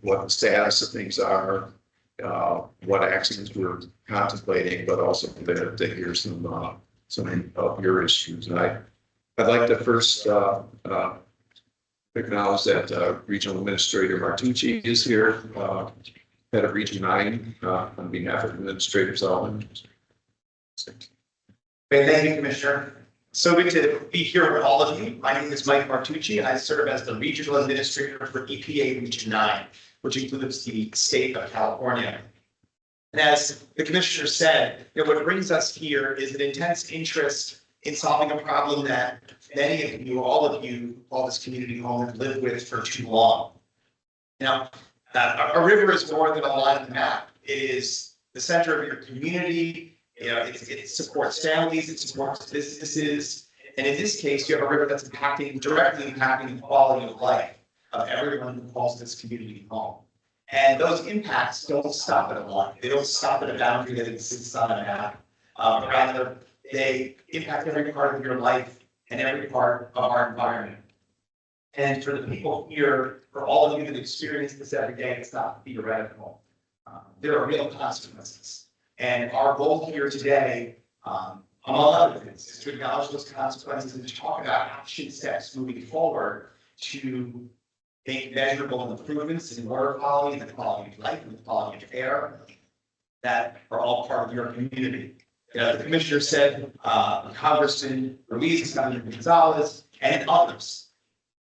what the status of things are, what actions we're contemplating, but also to hear some of your issues. And I'd like to first acknowledge that Regional Administrator Martucci is here, head of Region 9, on behalf of Administrator Sullivan. Great, thank you, Commissioner. So good to be here with all of you. My name is Mike Martucci, and I serve as the Regional Administrator for EPA Region 9, which includes the state of California. And as the Commissioner said, what brings us here is an intense interest in solving a problem that many of you, all this community home have lived with for too long. Now, a river is more than a line on the map. It is the center of your community. It supports families, it supports businesses, and in this case, you have a river that's directly impacting the quality of life of everyone who calls this community home. And those impacts don't stop at a line. They don't stop at a boundary that exists on a map. Rather, they impact every part of your life and every part of our environment. And for the people here, for all of you that experience this every day, it's not theoretical. There are real consequences. And our goal here today, among other things, is to acknowledge those consequences and to talk about action steps moving forward to make measurable improvements in water quality, and the quality of life, and the quality of air that are all part of your community. The Commissioner said, Congressman Ruiz, Senator Gonzalez, and others,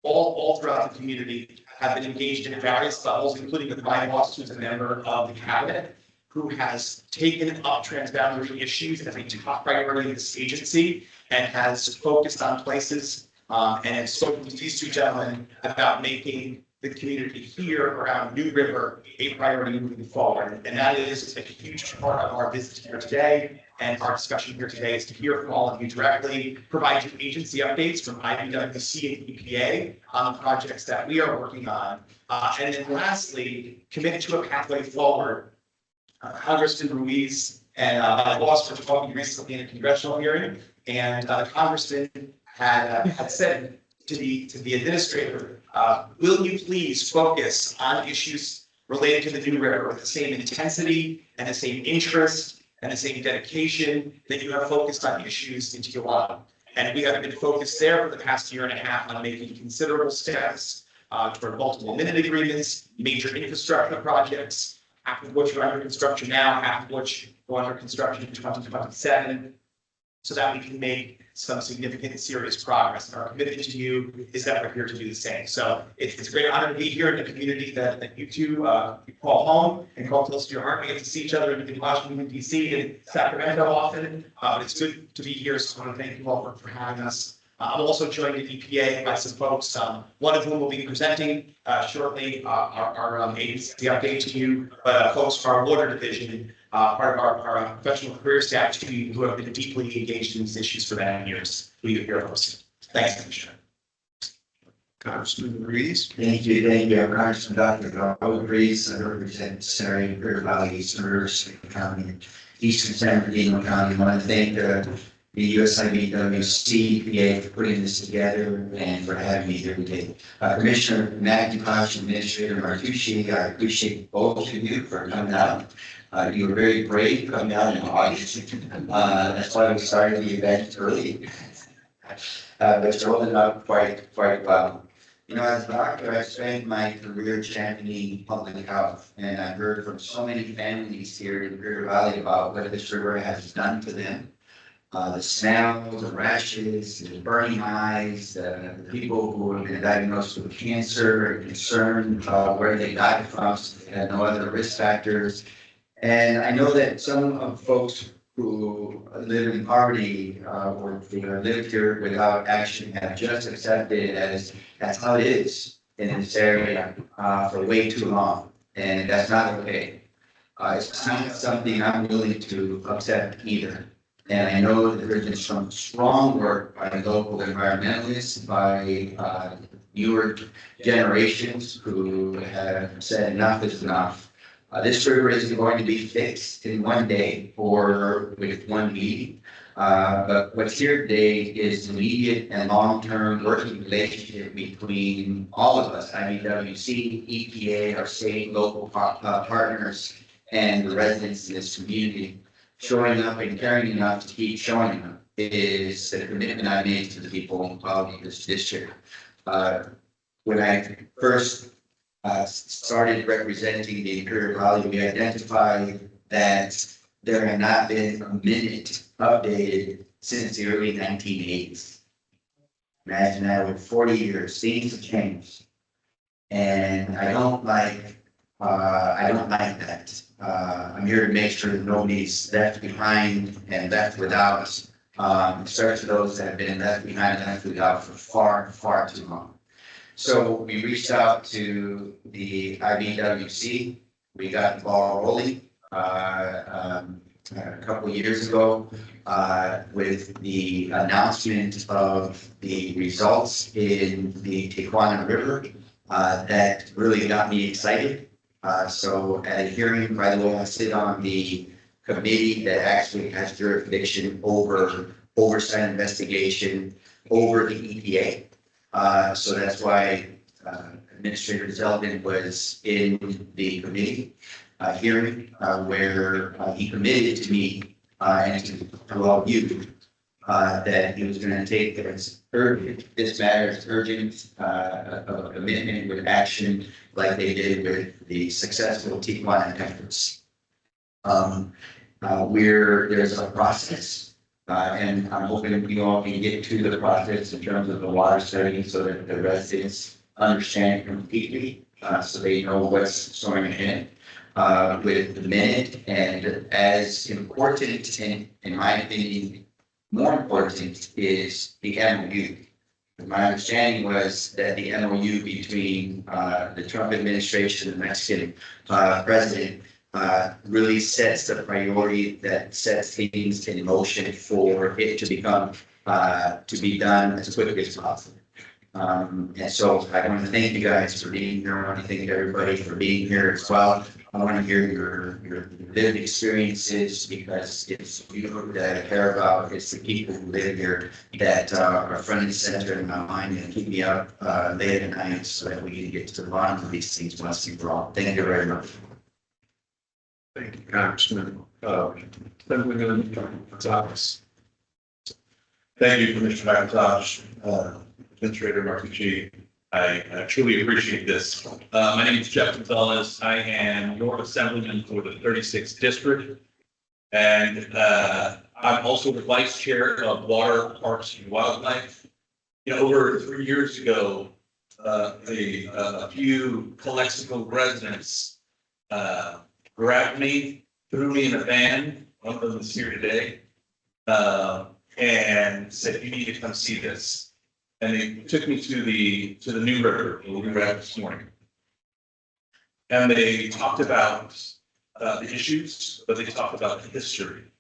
all throughout the community, have been engaged in various levels, including with my boss, who's a member of the cabinet, who has taken up transboundary issues as a top priority of this agency and has focused on places and has spoken to these two gentlemen about making the community here around New River a priority moving forward. And that is a huge part of our visit here today. And our discussion here today is to hear from all of you directly, provide you agency updates from USIBWC and EPA on the projects that we are working on. And then lastly, commit to a pathway forward. Congressman Ruiz and my boss were talking recently in a congressional hearing, and the congressman had said to the administrator, will you please focus on issues related to the New River with the same intensity and the same interest and the same dedication that you have focused on issues in Tijuana. And we have been focused there for the past year and a half on making considerable steps toward multiple minute agreements, major infrastructure projects, half of which are under construction now, half of which go under construction in 2027, so that we can make some significant and serious progress. And our commitment to you is that we're here to do the same. So it's a great honor to be here in the community that you two call home and call close to your heart. We get to see each other in Washington, D.C. and Sacramento often, but it's good to be here. So I want to thank you all for having us. I'm also joined at EPA by some folks, one of whom will be presenting shortly our agency update to you, but folks from our water division, part of our professional career staff too, who have been deeply engaged in these issues for many years. We are here hosting. Thanks, Commissioner. Congressman Ruiz. Thank you. Congressman Dr. Ruiz. I represent Surrey, River Valley, Eastern Rivers County, and Eastern San Bernardino County. I want to thank the USIBWC EPA for putting this together and for having me here today. Commissioner McIntosh, Administrator Martucci, I appreciate both of you for coming out. You were very brave coming out in August. That's why we started the event early. But you're holding up quite well. As a doctor, I spent my career championing public health, and I've heard from so many families here in the River Valley about what this river has done for them. The smell, the rashes, the burning eyes, the people who have been diagnosed with cancer are concerned about where they died from, so they had no other risk factors. And I know that some of folks who live in poverty or live here without action have just accepted it as that's how it is in this area for way too long. And that's not okay. It's not something I'm willing to accept either. And I know that there's been some strong work by local environmentalists, by newer generations who have said enough is enough. This river isn't going to be fixed in one day or with one meeting. But what's here today is an immediate and long-term working relationship between all of us, IBWC, EPA, our state, local partners, and the residents in this community. Showing up and caring enough to keep showing up is the commitment I made to the people of this district. When I first started representing the Imperial Valley, we identified that there had not been a minute updated since the early 1980s. Imagine that, with 40 years, things have changed. And I don't like that. I'm here to make sure that nobody's left behind and left without, especially for those that have been left behind and left without for far, far too long. So we reached out to the IBWC. We got the ball rolling a couple of years ago with the announcement of the results in the Tijuana River. That really got me excited. So at a hearing, by the way, I sit on the committee that actually has jurisdiction over oversight investigation over the EPA. So that's why Administrator Zeldin was in the committee hearing where he committed to me and to all of you that he was going to take this matter as urgent of a commitment with action like they did with the successful Tijuana efforts. There's a process, and I'm hoping you all can get to the process in terms of the water study so that the residents understand it completely, so they know what's going ahead with the minute. And as important, and in my opinion, more important, is the MOU. My understanding was that the MOU between the Trump administration and the Mexican president really sets the priority that sets things in motion for it to become to be done as quickly as possible. And so I want to thank you guys for being here. I want to thank everybody for being here as well. I want to hear your lived experiences, because it's you that I care about. It's the people who live here that are front and center in my mind and keep me up late at night so that we can get to the bottom of these things once and for all. Thank you very much. Thank you, Congressman. Assemblyman Gonzalez. Thank you, Commissioner McIntosh, Administrator Martucci. I truly appreciate this. My name is Jeff Gonzalez. I am your assemblyman for the 36th district. And I'm also the vice chair of Water, Parks, and Wildlife. Over 3 years ago, a few Calexico residents grabbed me, threw me in a van, one of them is here today, and said, "You need to come see this." And they took me to the New River, we were at this morning. And they talked about the issues, but they talked about the history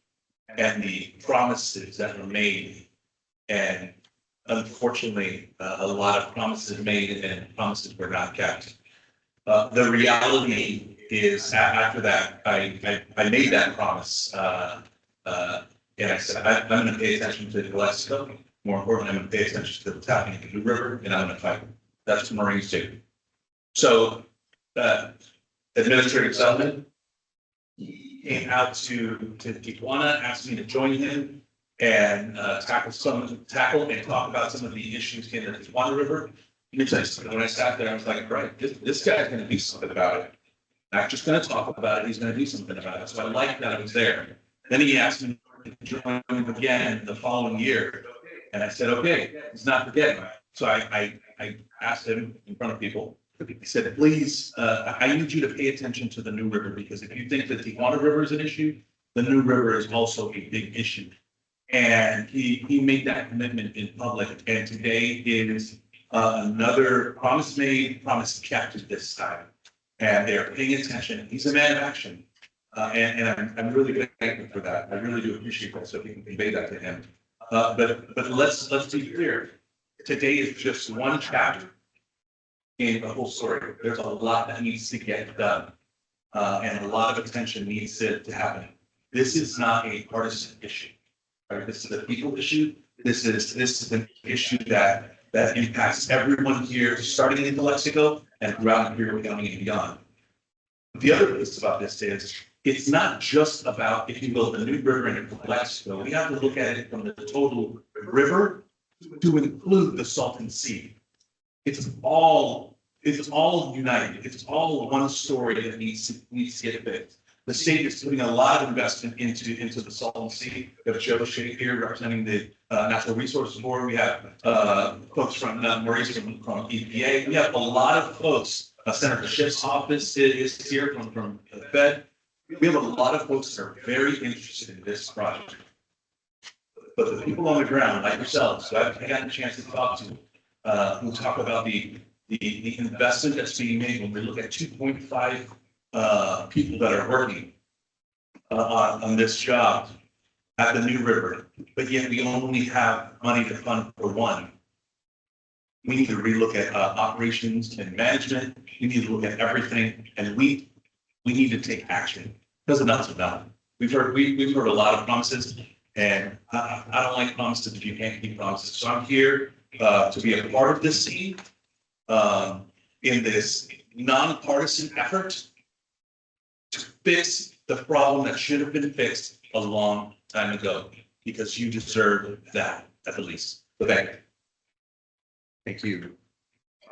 and the promises that were made. And unfortunately, a lot of promises made and promises were not kept. The reality is, after that, I made that promise. And I said, I'm going to pay attention to the Calexico. More importantly, I'm going to pay attention to what's happening in the New River, and I'm going to fight. That's what Marines do. So, Administrator Zeldin came out to Tijuana, asked me to join him and tackle and talk about some of the issues in the Tijuana River. And when I sat there, I was like, right, this guy's going to do something about it. Not just going to talk about it, he's going to do something about it. So I liked that I was there. Then he asked me to join him again the following year. And I said, okay, he's not forgetting. So I asked him in front of people, he said, please, I need you to pay attention to the New River, because if you think that the Tijuana River is an issue, the New River is also a big issue. And he made that commitment in public. And today is another promise made, promise kept this time. And they're paying attention. He's a man of action. And I'm really thankful for that. I really do appreciate that. So if you can convey that to him. But let's be clear. Today is just one chapter in the whole story. There's a lot that needs to get done, and a lot of attention needs to happen. This is not a partisan issue. Right? This is a people issue. This is an issue that impacts everyone here, starting in Calexico and throughout Imperial County and beyond. The other piece about this is it's not just about, if you will, the New River and Calexico. We have to look at it from the total river to include the Salton Sea. It's all united. It's all one story that needs to get fixed. The state is putting a lot of investment into the Salton Sea. We have Joe Shea here representing the Natural Resources Board. We have folks from Maurice from EPA. We have a lot of folks. Senator Schiff's office is here from the Fed. We have a lot of folks that are very interested in this project. But the people on the ground, like yourselves, who I've gotten a chance to talk to, who talk about the investment that's being made when we look at 2.5 people that are working on this job at the New River, but yet we only have money to fund for one. We need to relook at operations and management. We need to look at everything, and we need to take action. Because enough's enough. We've heard a lot of promises, and I don't like promises if you can't keep promises. So I'm here to be a part of this scene in this nonpartisan effort to fix the problem that should have been fixed a long time ago, because you deserve that at the least. So thank you. Thank you.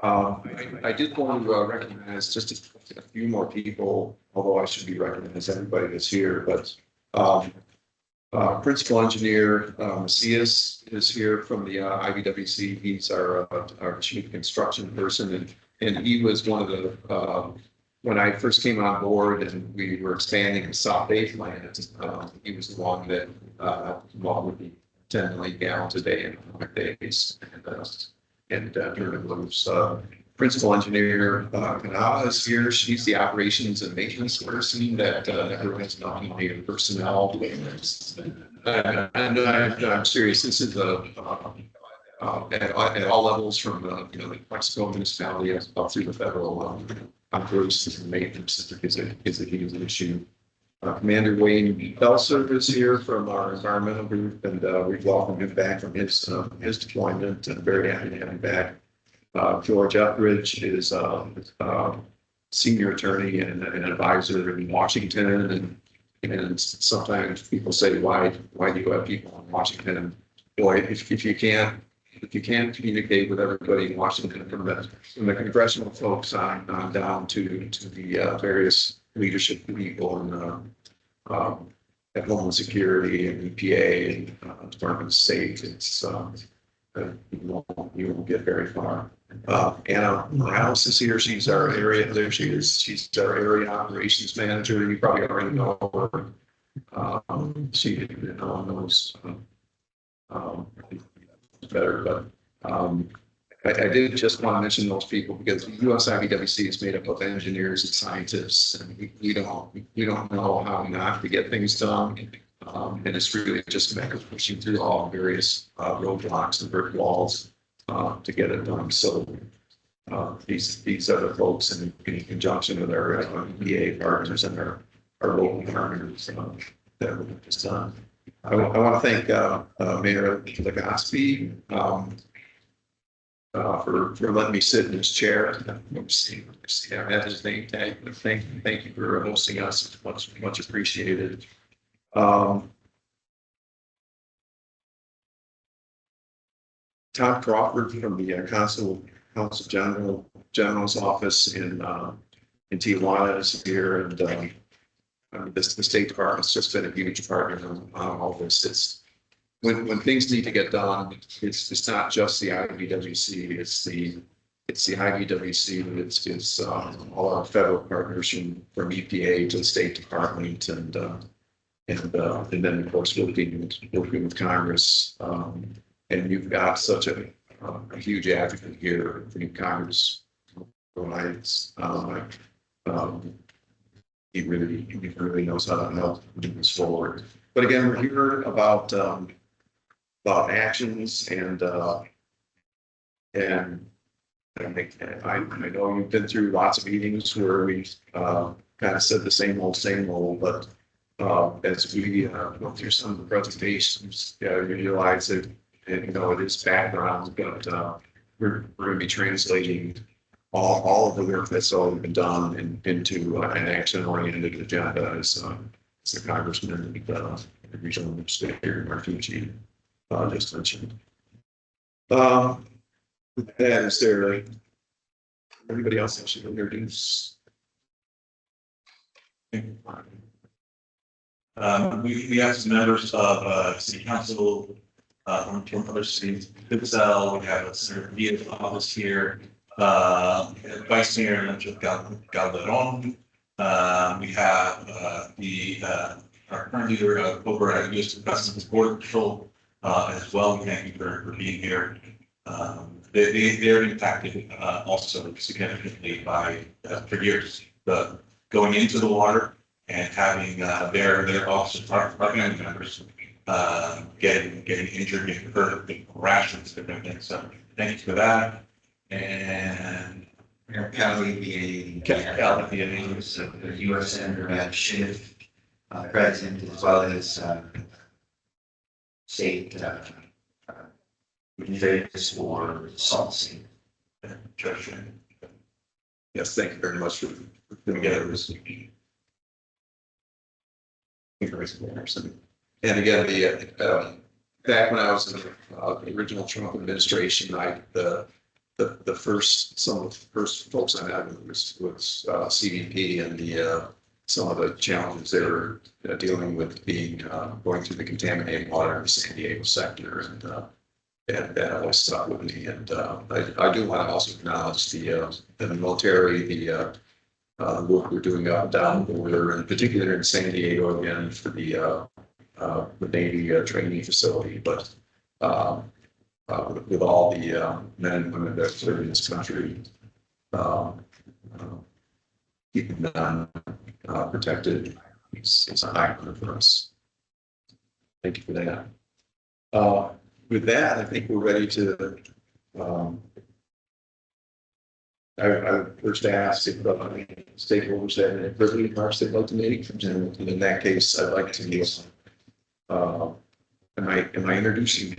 I did want to recognize just a few more people, although I should be recognizing everybody that's here, but Principal Engineer Macias is here from the IBWC. He's our chief construction person, and he was one of the, when I first came on board and we were expanding the South Bay plant, he was the one that with the 10 million gallons a day in 5 days. And during those, Principal Engineer Kanava is here. She's the operations and maintenance person that has nominated personnel. And I'm serious. This is at all levels, from the Mexico municipality up through the federal operations and maintenance is a huge issue. Commander Wayne Belser is here from our environmental group, and we've welcomed him back from his deployment, and very happy to have him back. George Etheridge is senior attorney and an advisor in Washington, and sometimes people say, why do you have people in Washington? Boy, if you can't communicate with everybody in Washington, from the congressional folks on down to the various leadership people and at Homeland Security and EPA and Department of State, it's you won't get very far. Anna Morales is here. She's our area. There she is. She's our area operations manager. You probably already know her. She knows better, but I did just want to mention those people because USIBWC is made up of engineers and scientists, and we don't know how not to get things done. And it's really just a matter of pushing through all various roadblocks and brick walls to get it done. So these are the folks in conjunction with our EPA partners and our local partners that we've just done. I want to thank Mayor Legosky for letting me sit in his chair. See, I had his name tag. Thank you for hosting us. Much appreciated. Tom Crawford from the Council General's office in Tijuana is here, and the State Department's just been a huge partner on all this. It's when things need to get done, it's not just the IBWC, it's the IBWC, it's all our federal partners from EPA to the State Department, and then of course working with Congress. And you've got such a huge advocate here for Congress. He really knows how to help move this forward. But again, we're here about actions, and I know you've been through lots of meetings where we kind of said the same old, but as we go through some of the presentations, you realize that, you know, it is background, but we're going to be translating all of the work that's already been done into an action-oriented agenda as the Congressman and the Regional Administrator Martucci just mentioned. With that, is there anybody else that should introduce? We have some members of city council from other cities. Excel, we have a Senator Via's office here, Vice Mayor Calderon. We have our current leader over at U.S. Customs Border Patrol as well. Thank you for being here. They're impacted also significantly by for years going into the water and having their officers, our family members, getting injured, getting hurt, getting rations, different things. So thank you for that. And Cali Cali was the U.S. Senator Matt Schiff, President, as well as state administrators for Salt Sea. Yes, thank you very much for doing this. And again, back when I was in the original Trump administration, some of the first folks I met was CBP and some of the challenges they were dealing with going through the contaminated water in the San Diego sector, and that always stuck with me. And I do want to also acknowledge the military, the work we're doing up and down the border, in particular in San Diego again for the Navy training facility, but with all the men and women that serve in this country, keeping them protected is a high honor for us. Thank you for that. With that, I think we're ready to. I would first ask if stakeholders have any further remarks they'd like to make. And in that case, I'd like to. Am I introducing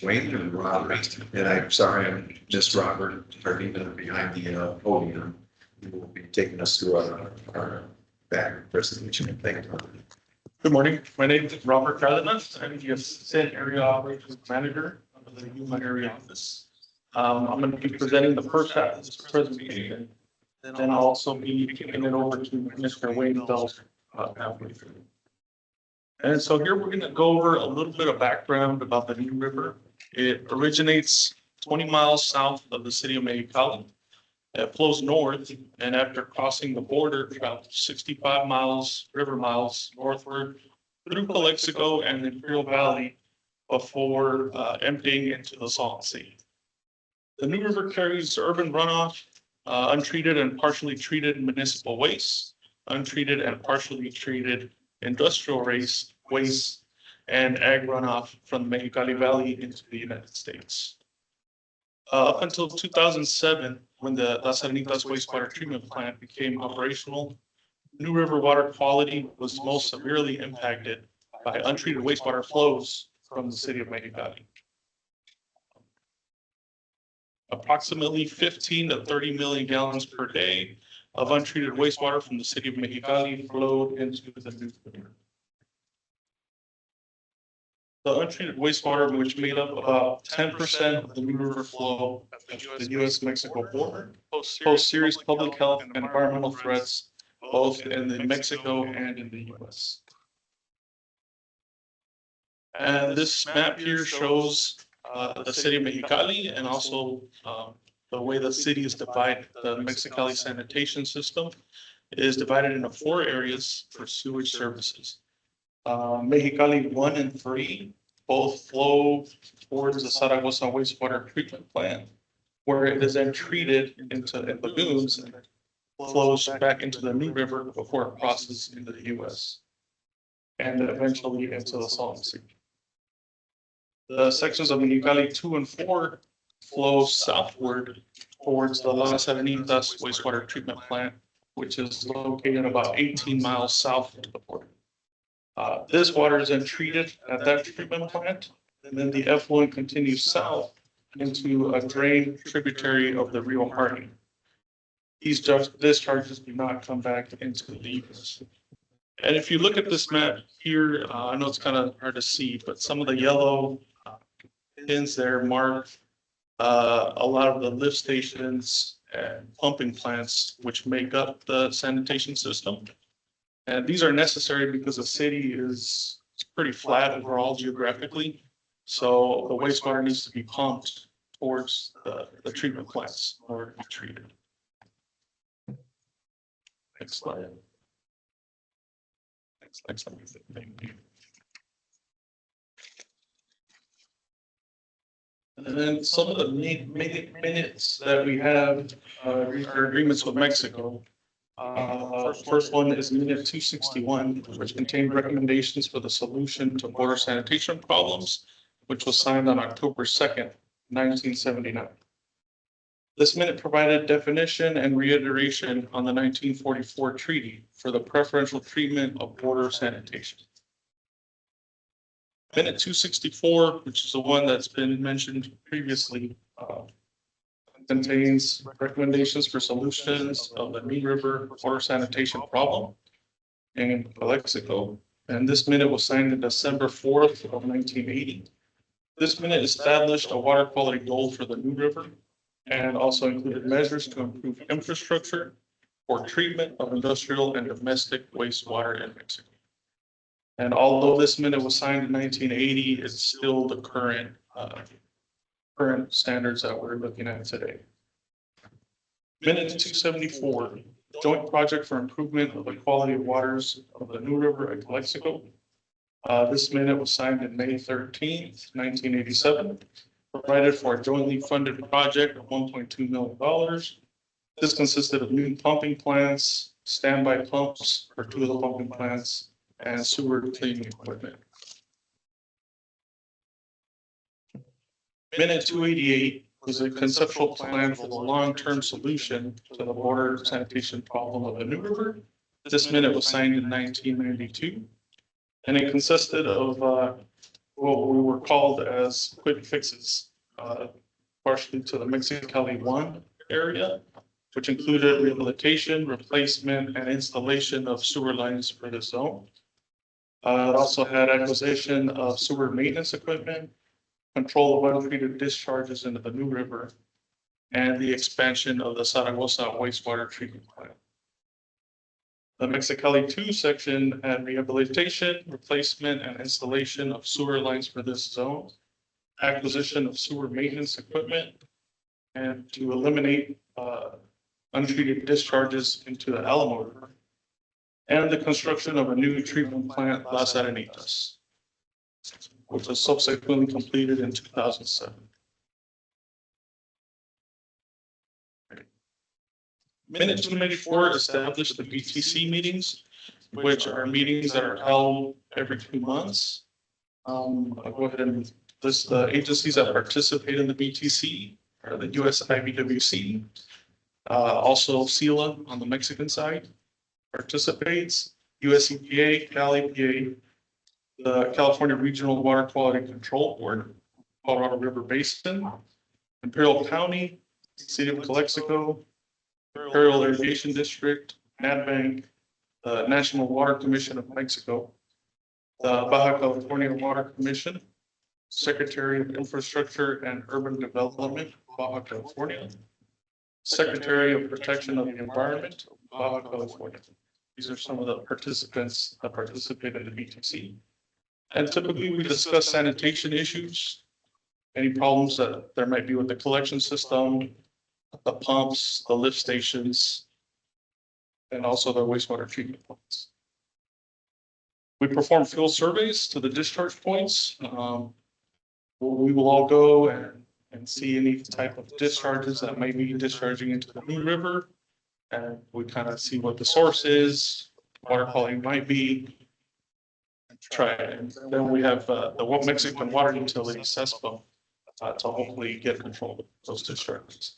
Wayne and Robert? And I'm sorry, I'm just Robert, behind the podium. He will be taking us through our back presentation. Thank you. Good morning. My name is Robert Cardenas. I'm the Assistant Area Operations Manager of the Yuma Area Office. I'm going to be presenting the first half of this presentation, and then I'll also be kicking it over to Mr. Wayne Bell halfway through. And so here we're going to go over a little bit of background about the New River. It originates 20 miles south of the city of Mexicali. It flows north, and after crossing the border, travels 65 miles, river miles northward through Calexico and the Imperial Valley before emptying into the Salt Sea. The New River carries urban runoff, untreated and partially treated municipal waste, untreated and partially treated industrial waste, and ag runoff from the Mexicali Valley into the United States. Up until 2007, when the Las Serenitas wastewater treatment plant became operational, New River water quality was most severely impacted by untreated wastewater flows from the city of Mexicali. Approximately 15 to 30 million gallons per day of untreated wastewater from the city of Mexicali flowed into the New River. The untreated wastewater, which made up about 10% of the New River flow of the U.S.-Mexico border, pose serious public health and environmental threats, both in Mexico and in the U.S. And this map here shows the city of Mexicali and also the way the city is divided. The Mexicali sanitation system is divided into 4 areas for sewage services. Mexicali 1 and 3 both flow towards the Zaragoza wastewater treatment plant, where it is then treated into lagoons and flows back into the New River before it crosses into the U.S. and eventually into the Salt Sea. The sections of Mexicali 2 and 4 flow southward towards the Las Serenitas wastewater treatment plant, which is located about 18 miles south of the border. This water is then treated at that treatment plant, and then the effluent continues south into a drain tributary of the Rio Hardy. These discharges do not come back into the ecosystem. And if you look at this map here, I know it's kind of hard to see, but some of the yellow pins there mark a lot of the lift stations and pumping plants which make up the sanitation system. And these are necessary because the city is pretty flat overall geographically. So the wastewater needs to be pumped towards the treatment plants in order to be treated. Next slide. Next slide. Thank you. And then some of the minutes that we have are agreements with Mexico. First one is minute 261, which contained recommendations for the solution to water sanitation problems, which was signed on October 2nd, 1979. This minute provided definition and reiteration on the 1944 treaty for the preferential treatment of water sanitation. Minute 264, which is the one that's been mentioned previously, contains recommendations for solutions of the New River water sanitation problem in Calexico. And this minute was signed on December 4th of 1980. This minute established a water quality goal for the New River and also included measures to improve infrastructure for treatment of industrial and domestic wastewater in Mexico. And although this minute was signed in 1980, it's still the current standards that we're looking at today. Minute 274, joint project for improvement of the quality of waters of the New River at Calexico. This minute was signed in May 13th, 1987, provided for a jointly funded project of $1.2 million. This consisted of new pumping plants, standby pumps for 2 of the pumping plants, and sewer cleaning equipment. Minute 288 was a conceptual plan for the long-term solution to the water sanitation problem of the New River. This minute was signed in 1992, and it consisted of what we were called as quick fixes, partially to the Mexicali 1 area, which included rehabilitation, replacement, and installation of sewer lines for the zone. It also had acquisition of sewer maintenance equipment, control of untreated discharges into the New River, and the expansion of the Zaragoza wastewater treatment plant. The Mexicali 2 section had rehabilitation, replacement, and installation of sewer lines for this zone, acquisition of sewer maintenance equipment, and to eliminate untreated discharges into the Alamo River, and the construction of a new treatment plant, Las Arenitas, which was subsequently completed in 2007. Minute 294 established the BTC meetings, which are meetings that are held every 2 months. I'll go ahead and list the agencies that participate in the BTC, are the USIBWC, also SELA on the Mexican side participates, US EPA, Cal EPA, the California Regional Water Quality Control Board, Colorado River Basin, Imperial County, City of Calexico, Imperial Irrigation District, NADBank, the National Water Commission of Mexico, the Baja California Water Commission, Secretary of Infrastructure and Urban Development, Baja California, Secretary of Protection of the Environment, Baja California. These are some of the participants that participate in the BTC. And typically we discuss sanitation issues, any problems that there might be with the collection system, the pumps, the lift stations, and also the wastewater treatment plants. We perform fuel surveys to the discharge points. We will all go and see any type of discharges that may be discharging into the New River. And we kind of see what the source is, water quality might be. Try it. And then we have the Mexican water utility, CESPA, to hopefully get control of those discharges.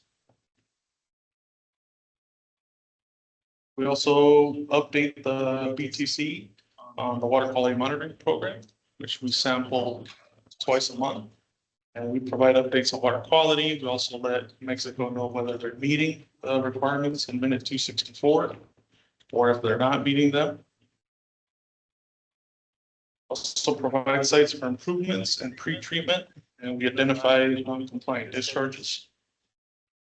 We also update the BTC on the water quality monitoring program, which we sample twice a month. And we provide updates on water quality. We also let Mexico know whether they're meeting the requirements in minute 264, or if they're not meeting them. Also provide sites for improvements and pre-treatment, and we identify non-compliant discharges.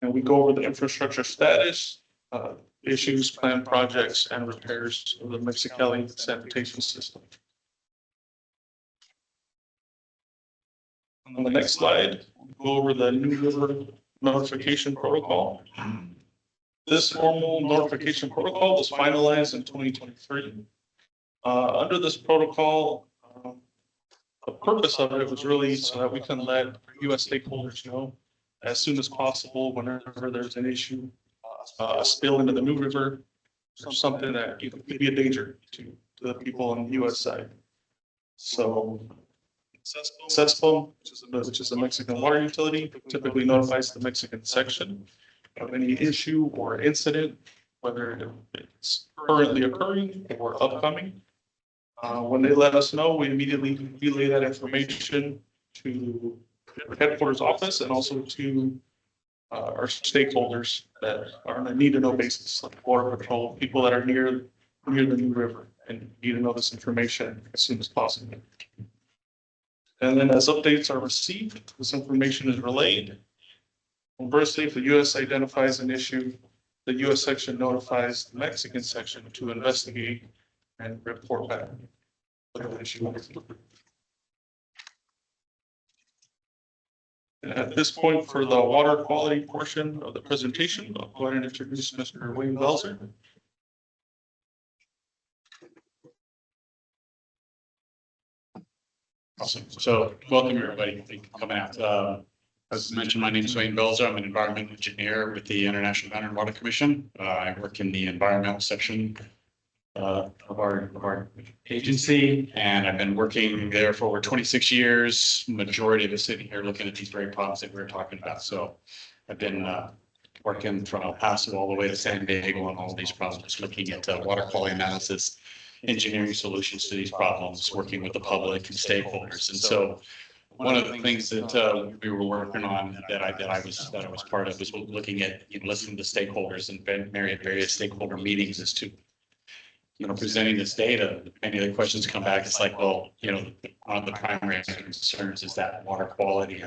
And we go over the infrastructure status, issues, planned projects, and repairs of the Mexicali sanitation system. On the next slide, we'll go over the New River notification protocol. This formal notification protocol was finalized in 2023. Under this protocol, the purpose of it was really so that we can let US stakeholders know as soon as possible whenever there's an issue, a spill into the New River, or something that could be a danger to the people on the US side. So CESPO, which is the Mexican water utility, typically notifies the Mexican section of any issue or incident, whether it's currently occurring or upcoming. When they let us know, we immediately relay that information to the headquarters office and also to our stakeholders that are on a need to know basis, like Border Patrol, people that are near the New River and need to know this information as soon as possible. And then as updates are received, this information is relayed. Conversely, if the US identifies an issue, the US section notifies the Mexican section to investigate and report back. And at this point, for the water quality portion of the presentation, I'll go ahead and introduce Mr. Wayne Belzer. Awesome. So welcome everybody. Thank you for coming out. As mentioned, my name is Wayne Belzer. I'm an environmental engineer with the International Land and Water Commission. I work in the environmental section of our agency, and I've been working there for over 26 years. Majority of us sitting here looking at these very problems that we're talking about. So I've been working from El Paso all the way to San Diego on all these problems, looking at water quality analysis, engineering solutions to these problems, working with the public and stakeholders. And so one of the things that we were working on that I was part of was looking at, listening to stakeholders and various stakeholder meetings as to, presenting this data. Many of the questions come back. It's like, well, one of the primary concerns is that water quality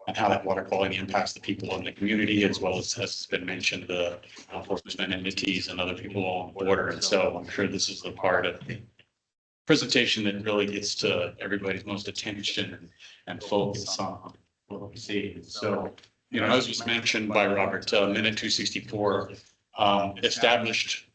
and how that water quality impacts the people in the community, as well as has been mentioned, the enforcement entities and other people on border. And so I'm sure this is the part of the presentation that really gets to everybody's most attention and focus on what we see. So, as was mentioned by Robert, Minute 264 established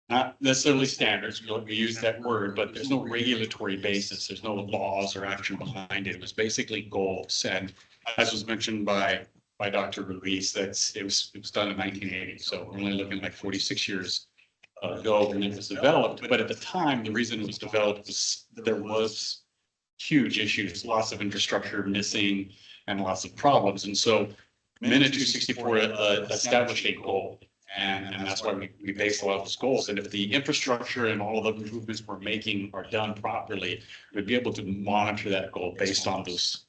not necessarily standards, we use that word, but there's no regulatory basis. There's no laws or action behind it. It was basically goals. And as was mentioned by Dr. Ruiz, it was done in 1980. So we're only looking like 46 years ago when it was developed. But at the time, the reason it was developed was there was huge issues, lots of infrastructure missing and lots of problems. And so Minute 264 established a goal. And that's why we base a lot of those goals. And if the infrastructure and all of the improvements we're making are done properly, we'd be able to monitor that goal based on those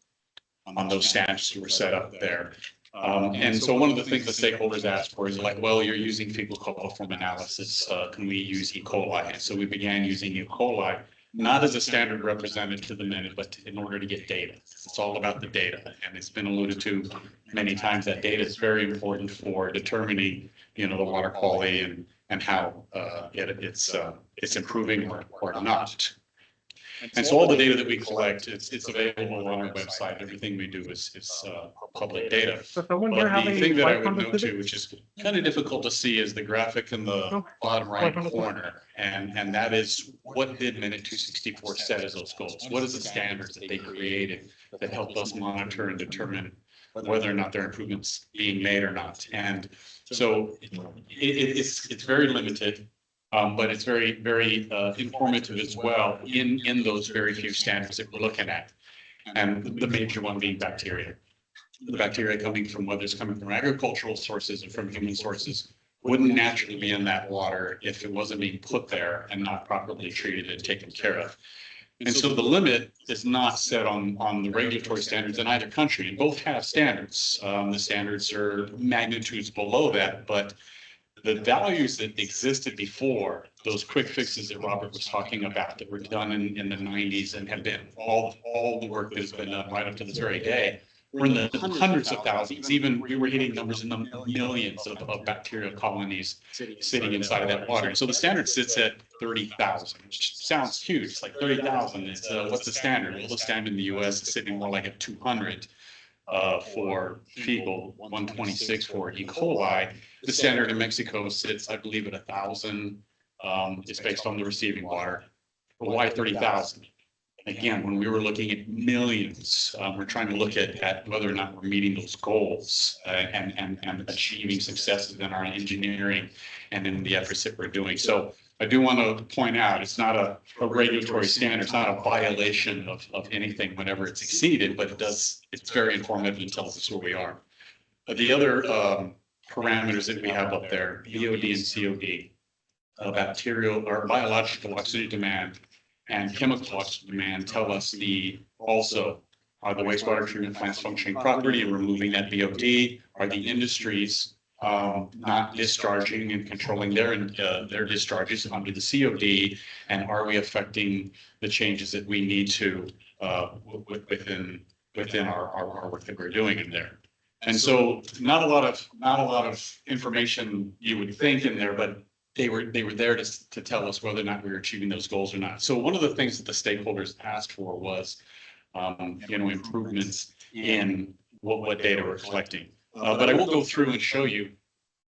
standards that were set up there. And so one of the things the stakeholders asked for is like, well, you're using fecal coliform analysis. Can we use E. coli? And so we began using E. coli, not as a standard represented to the minute, but in order to get data. It's all about the data. And it's been alluded to many times that data is very important for determining, the water quality and how it's improving or not. And so all the data that we collect, it's available on our website. Everything we do is public data. But the thing that I would note too, which is kind of difficult to see, is the graphic in the bottom right corner. And that is, what did Minute 264 set as those goals? What is the standards that they created that help us monitor and determine whether or not there are improvements being made or not? And so it's very limited. But it's very, very informative as well in those very few standards that we're looking at. And the major one being bacteria. The bacteria coming from, whether it's coming from agricultural sources or from human sources, wouldn't naturally be in that water if it wasn't being put there and not properly treated and taken care of. And so the limit is not set on the regulatory standards in either country, and both have standards. The standards are magnitudes below that, but the values that existed before, those quick fixes that Robert was talking about that were done in the 90s and have been all the work that has been done right up to this very day, we're in the hundreds of thousands. Even we were hitting numbers in the millions of bacterial colonies sitting inside of that water. And so the standard sits at 30,000, which sounds huge. It's like 30,000. It's what's the standard? Well, the standard in the US is sitting more like at 200 for fecal, 126 for E. coli. The standard in Mexico sits, I believe, at 1,000. It's based on the receiving water. But why 30,000? Again, when we were looking at millions, we're trying to look at whether or not we're meeting those goals and achieving successes in our engineering and in the efforts that we're doing. So I do want to point out, it's not a regulatory standard, it's not a violation of anything whenever it's exceeded, but it's very informative and tells us where we are. The other parameters that we have up there, BOD and COD, bacterial or biological oxygen demand and chemical oxygen demand tell us also are the wastewater treatment plants functioning properly and removing that BOD? Are the industries not discharging and controlling their discharges under the COD? And are we affecting the changes that we need to within our work that we're doing in there? And so not a lot of information you would think in there, but they were there to tell us whether or not we were achieving those goals or not. So one of the things that the stakeholders asked for was, improvements in what data we're collecting. But I will go through and show you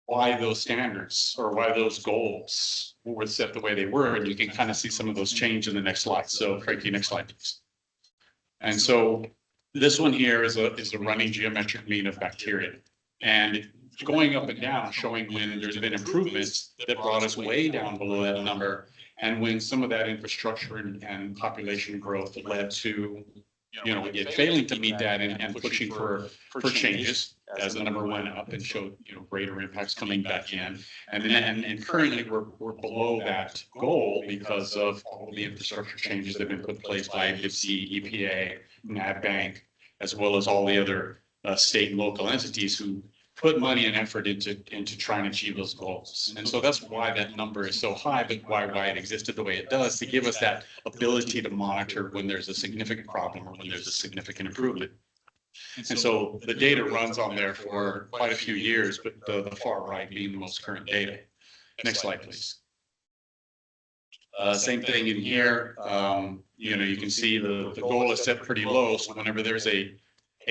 why those standards or why those goals were set the way they were, and you can kind of see some of those change in the next slide. So, Craig, next slide, please. And so this one here is a running geometric mean of bacteria, and going up and down, showing when there's been improvements that brought us way down below that number, and when some of that infrastructure and population growth led to, it failing to meet that and pushing for changes as the number went up and showed, greater impacts coming back in. And currently we're below that goal because of all the infrastructure changes that have been put in place by USIBWC, EPA, NAB Bank, as well as all the other state and local entities who put money and effort into trying to achieve those goals. And so that's why that number is so high, but why it existed the way it does, to give us that ability to monitor when there's a significant problem or when there's a significant improvement. And so the data runs on there for quite a few years, but the far right being the most current data. Next slide, please. Same thing in here. You can see the goal is set pretty low. So whenever there's a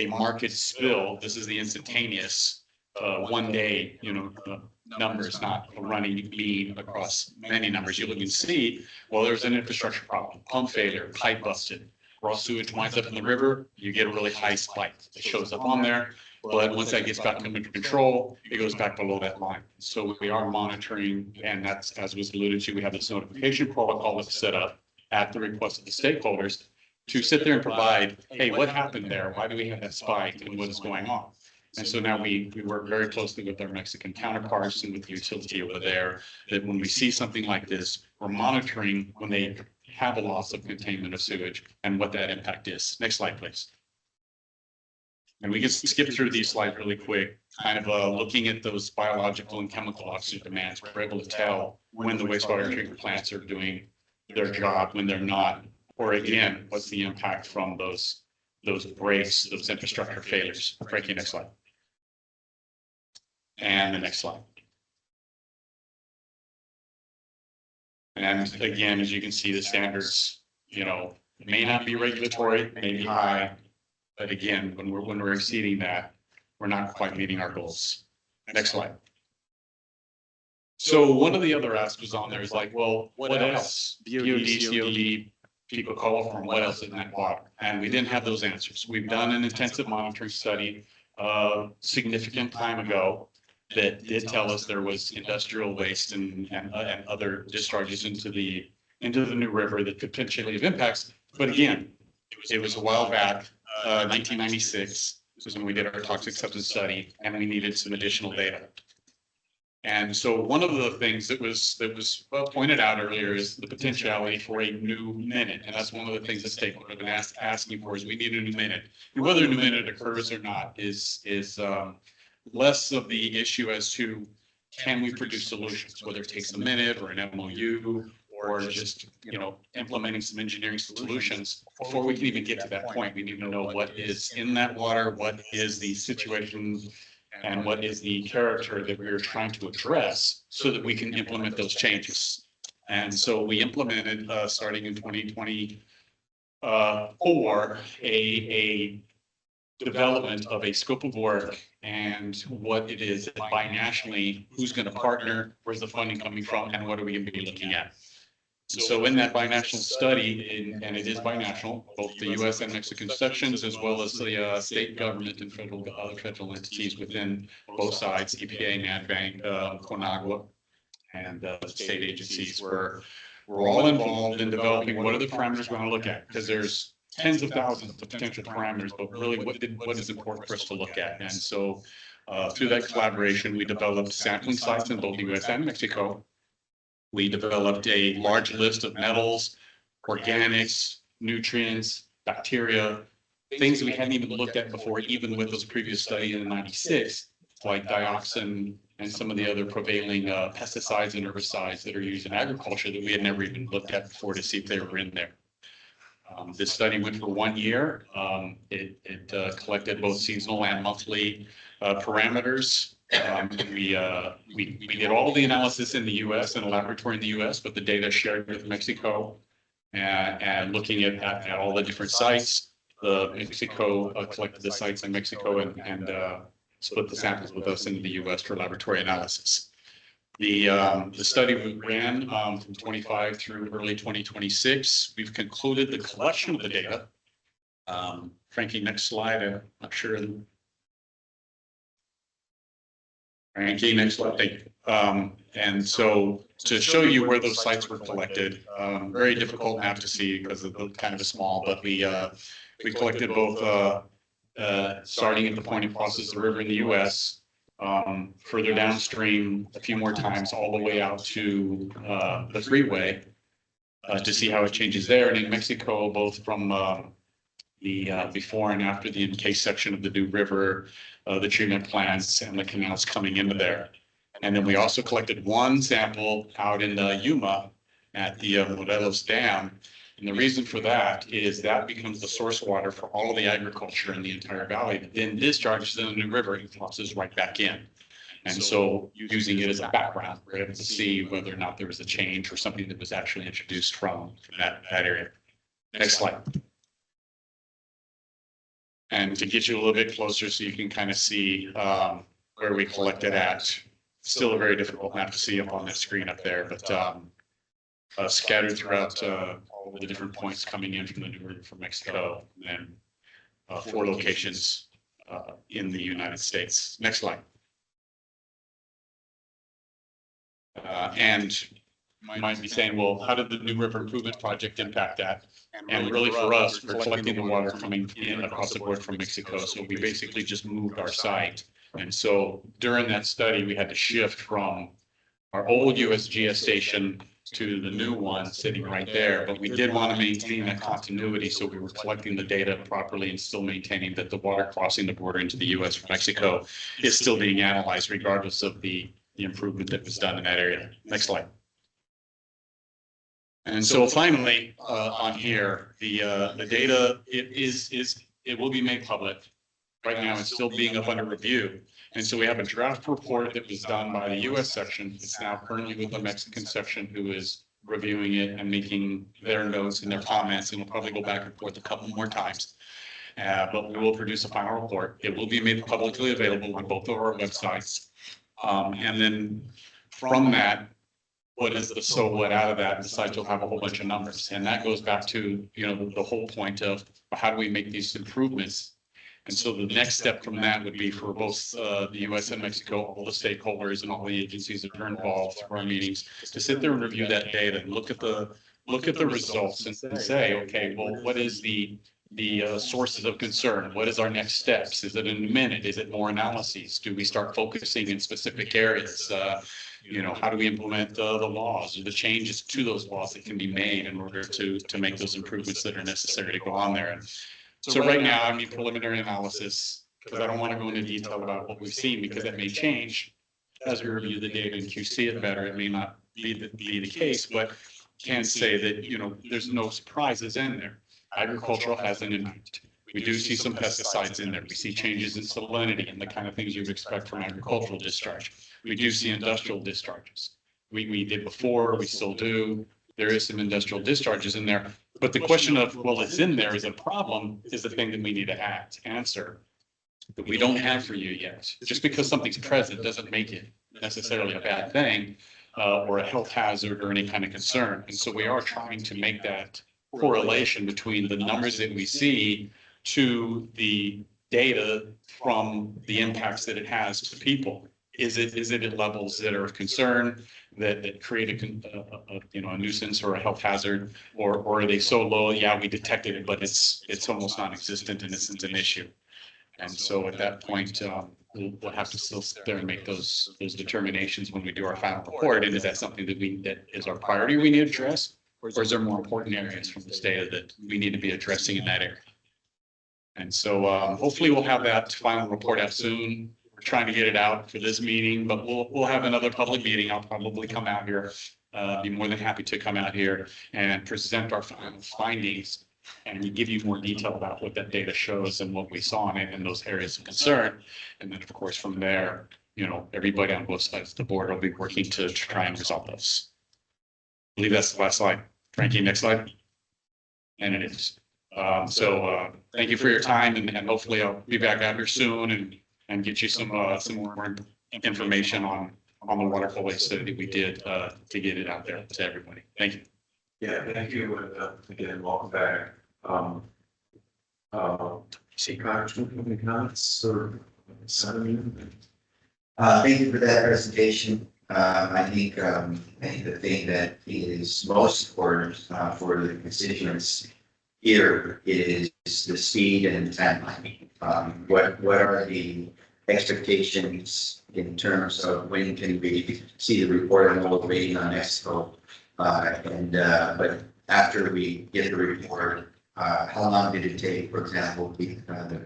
market spill, this is the instantaneous 1 day, numbers, not a running mean across many numbers. You look and see, well, there's an infrastructure problem, pump failure, pipe busted, raw sewage winds up in the river, you get a really high spike. It shows up on there, but once that gets back under control, it goes back below that line. So we are monitoring, and that's, as was alluded to, we have this notification protocol that's set up at the request of the stakeholders to sit there and provide, hey, what happened there? Why do we have that spike and what is going on? And so now we work very closely with our Mexican counterparts and with the utility over there, that when we see something like this, we're monitoring when they have a loss of containment of sewage and what that impact is. Next slide, please. And we can skip through these slides really quick, kind of looking at those biological and chemical oxygen demands. We're able to tell when the wastewater treatment plants are doing their job, when they're not, or again, what's the impact from those breaks, those infrastructure failures. Frankie, next slide. And the next slide. And again, as you can see, the standards, may not be regulatory, may be high, but again, when we're exceeding that, we're not quite meeting our goals. Next slide. So one of the other aspects on there is like, well, what else? BOD, COD, people call from what else in that water? And we didn't have those answers. We've done an intensive monitoring study significant time ago that did tell us there was industrial waste and other discharges into the new river that could potentially have impacts. But again, it was a while back, 1996. This is when we did our toxic substance study, and we needed some additional data. And so one of the things that was pointed out earlier is the potentiality for a new minute. And that's one of the things that stakeholders have been asking for is we need a new minute. And whether a new minute occurs or not is less of the issue as to can we produce solutions, whether it takes a minute or an MOU or just, implementing some engineering solutions. Before we can even get to that point, we need to know what is in that water, what is the situation, and what is the character that we're trying to address so that we can implement those changes. And so we implemented, starting in 2024, a development of a scope of work and what it is binationally, who's going to partner, where's the funding coming from, and what are we going to be looking at. So in that binational study, and it is binational, both the US and Mexican sections, as well as the state government and other federal entities within both sides, EPA, NADBank, CONAGUA, and state agencies we're all involved in developing what are the parameters we're going to look at, because there's tens of thousands of potential parameters, but really what is important for us to look at. And so through that collaboration, we developed sampling sites in both the US and Mexico. We developed a large list of metals, organics, nutrients, bacteria, things that we hadn't even looked at before, even with those previous studies in '96, like dioxin and some of the other prevailing pesticides and herbicides that are used in agriculture that we had never even looked at before to see if they were in there. This study went for 1 year. It collected both seasonal and monthly parameters. We did all the analysis in the US in a laboratory in the US, but the data shared with Mexico and looking at all the different sites. The Mexico collected the sites in Mexico and split the samples with us in the US for laboratory analysis. The study we ran from 25 through early 2026. We've concluded the collection of the data. Frankie, next slide. I'm not sure. Frankie, next slide. Thank you. And so to show you where those sites were collected, very difficult map to see because of the kind of a small, but we collected both starting at the point it crosses the river in the US, further downstream a few more times, all the way out to the freeway to see how it changes there. And in Mexico, both from the before and after the encased section of the New River, the treatment plants and the canals coming into there. And then we also collected one sample out in Yuma at the Morelos Dam. And the reason for that is that becomes the source water for all of the agriculture in the entire valley that then discharges in the New River and crosses right back in. And so using it as a background, we're able to see whether or not there was a change or something that was actually introduced from that area. Next slide. And to get you a little bit closer so you can kind of see where we collected at. Still a very difficult map to see up on the screen up there, but scattered throughout all the different points coming in from the New River from Mexico, and 4 locations in the United States. Next slide. And you might be saying, well, how did the New River Improvement Project impact that? And really for us, we're collecting the water coming in across the board from Mexico. So we basically just moved our site. And so during that study, we had to shift from our old USGS station to the new one sitting right there. But we did want to maintain that continuity. So we were collecting the data properly and still maintaining that the water crossing the border into the US from Mexico is still being analyzed regardless of the improvement that was done in that area. Next slide. And so finally, on here, the data, it will be made public. Right now, it's still being up under review. And so we have a draft report that was done by the US section. It's now currently with the Mexican section who is reviewing it and making their notes and their comments, and we'll probably go back and forth a couple more times. But we will produce a final report. It will be made publicly available on both of our websites. And then from that, what is the so what out of that? Besides, you'll have a whole bunch of numbers. And that goes back to, the whole point of how do we make these improvements? And so the next step from that would be for both the US and Mexico, all the stakeholders and all the agencies that are involved through our meetings to sit there and review that data and look at the results and say, okay, well, what is the sources of concern. What is our next steps? Is it in a minute? Is it more analyses? Do we start focusing in specific areas? How do we implement the laws or the changes to those laws that can be made in order to make those improvements that are necessary to go on there? And so right now, I mean, preliminary analysis, because I don't want to go into detail about what we've seen, because that may change as we review the data and QC it better. It may not be the case, but can say that, there's no surprises in there. Agricultural has an impact. We do see some pesticides in there. We see changes in salinity and the kind of things you would expect from agricultural discharge. We do see industrial discharges. We did before, we still do. There is some industrial discharges in there. But the question of, well, it's in there is a problem is the thing that we need to answer that we don't have for you yet. Just because something's present doesn't make it necessarily a bad thing or a health hazard or any kind of concern. And so we are trying to make that correlation between the numbers that we see to the data from the impacts that it has to people. Is it at levels that are of concern that create a nuisance or a health hazard, or are they so low? Yeah, we detected it, but it's almost non-existent and it's an issue. And so at that point, we'll have to still sit there and make those determinations when we do our final report. And is that something that is our priority we need to address? Or is there more important areas from this data that we need to be addressing in that area? And so hopefully we'll have that final report out soon. We're trying to get it out for this meeting, but we'll have another public meeting. I'll probably come out here, be more than happy to come out here and present our final findings and give you more detail about what that data shows and what we saw in it and those areas of concern. And then of course, from there, everybody on both sides of the board will be working to try and resolve those. I believe that's the last slide. Frankie, next slide. And it is. So thank you for your time, and hopefully I'll be back out here soon and get you some more information on the water quality study that we did to get it out there to everybody. Thank you. Yeah, thank you. And again, welcome back. Congressman, any comments or Senator? Thank you for that presentation. I think the thing that is most important for the constituents here is the speed and the timeline. What are the expectations in terms of when can we see the report? And we'll waiting on Mexico. But after we get the report, how long did it take, for example, the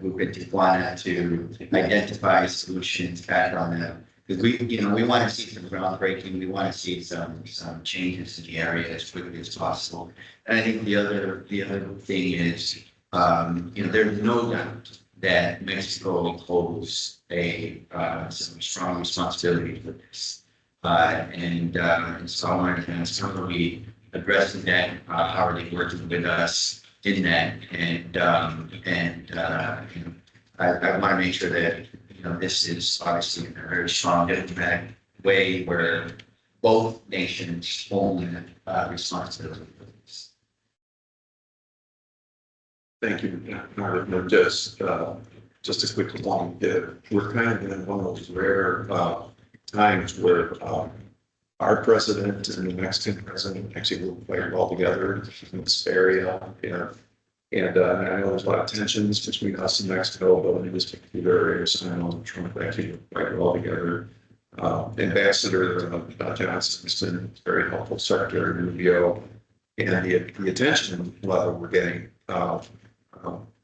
group in Tijuana to identify solutions back on them? Because we want to see some groundbreaking. We want to see some changes in the area as quickly as possible. And I think the other thing is, there's no doubt that Mexico holds some strong responsibility for this. And so I wanted to ask, how are we addressing that? How are they working with us in that? And I want to make sure that this is obviously in a very strong diplomatic way where both nations own responsibility for this. Thank you. Just a quick long bit. We're kind of in one of those rare times where our president and the Mexican president actually work quite well together in this area. And I know there's a lot of tensions between us and Mexico, but in this particular area, so I know Trump actually work quite well together. Ambassador Johnson has been very helpful, Secretary Rubio, and the attention level we're getting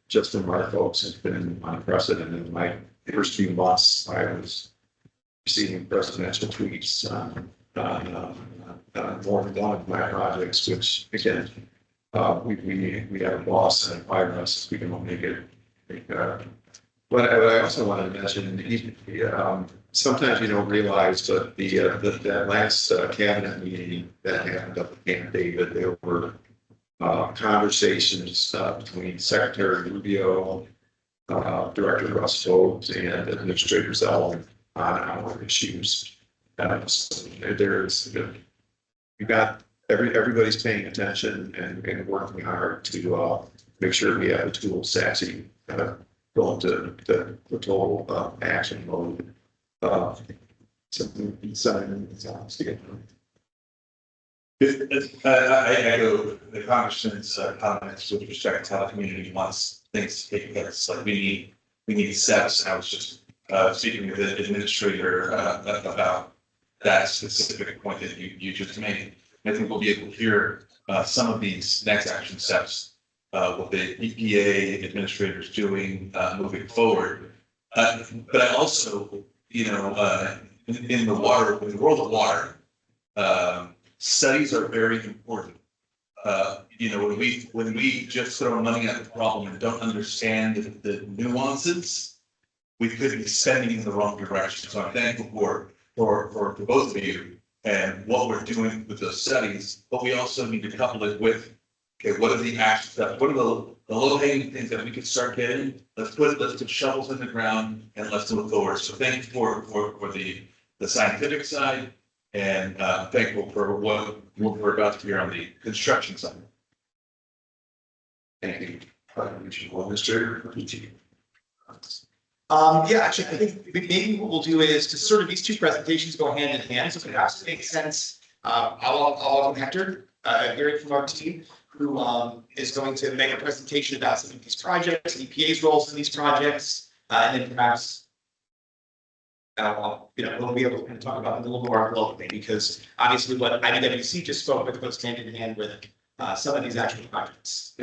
just from our folks has been unprecedented. In my first few months, I was receiving presidential tweets on more than one of my projects, which again, we have a boss and a virus. We can make it. But I also wanted to mention, sometimes you don't realize, but that last cabinet meeting that happened up at Camp David, there were conversations between Secretary Rubio, Director Russ Vogel, and Administrator Zell on our issues. So we got everybody's paying attention and working hard to make sure we have the tools to actually go into the total action mode. I echo the congressman's comments with respect to how the community wants things to take place. Like we need steps. I was just speaking with the administrator about that specific point that you just made. I think we'll be able to hear some of these next action steps, what the EPA administrator is doing moving forward. But I also, in the water, in the world of water, studies are very important. When we just throw money at the problem and don't understand the nuances, we could be spending in the wrong direction. So I'm thankful for both of you and what we're doing with those studies, but we also need to couple it with, okay, what are the action steps? What are the low hanging things that we can start getting? Let's put shovels in the ground and let's move forward. So thank you for the scientific side, and thankful for what we're about to hear on the construction side. Thank you. Mr. Actually, I think maybe what we'll do is to sort of these two presentations go hand in hand, so perhaps it makes sense. I'll welcome Hector, hearing from our team, who is going to make a presentation about some of these projects, EPA's roles in these projects, and then perhaps we'll be able to kind of talk about them a little more locally, because obviously what IBWC just spoke with goes hand in hand with some of these actual projects.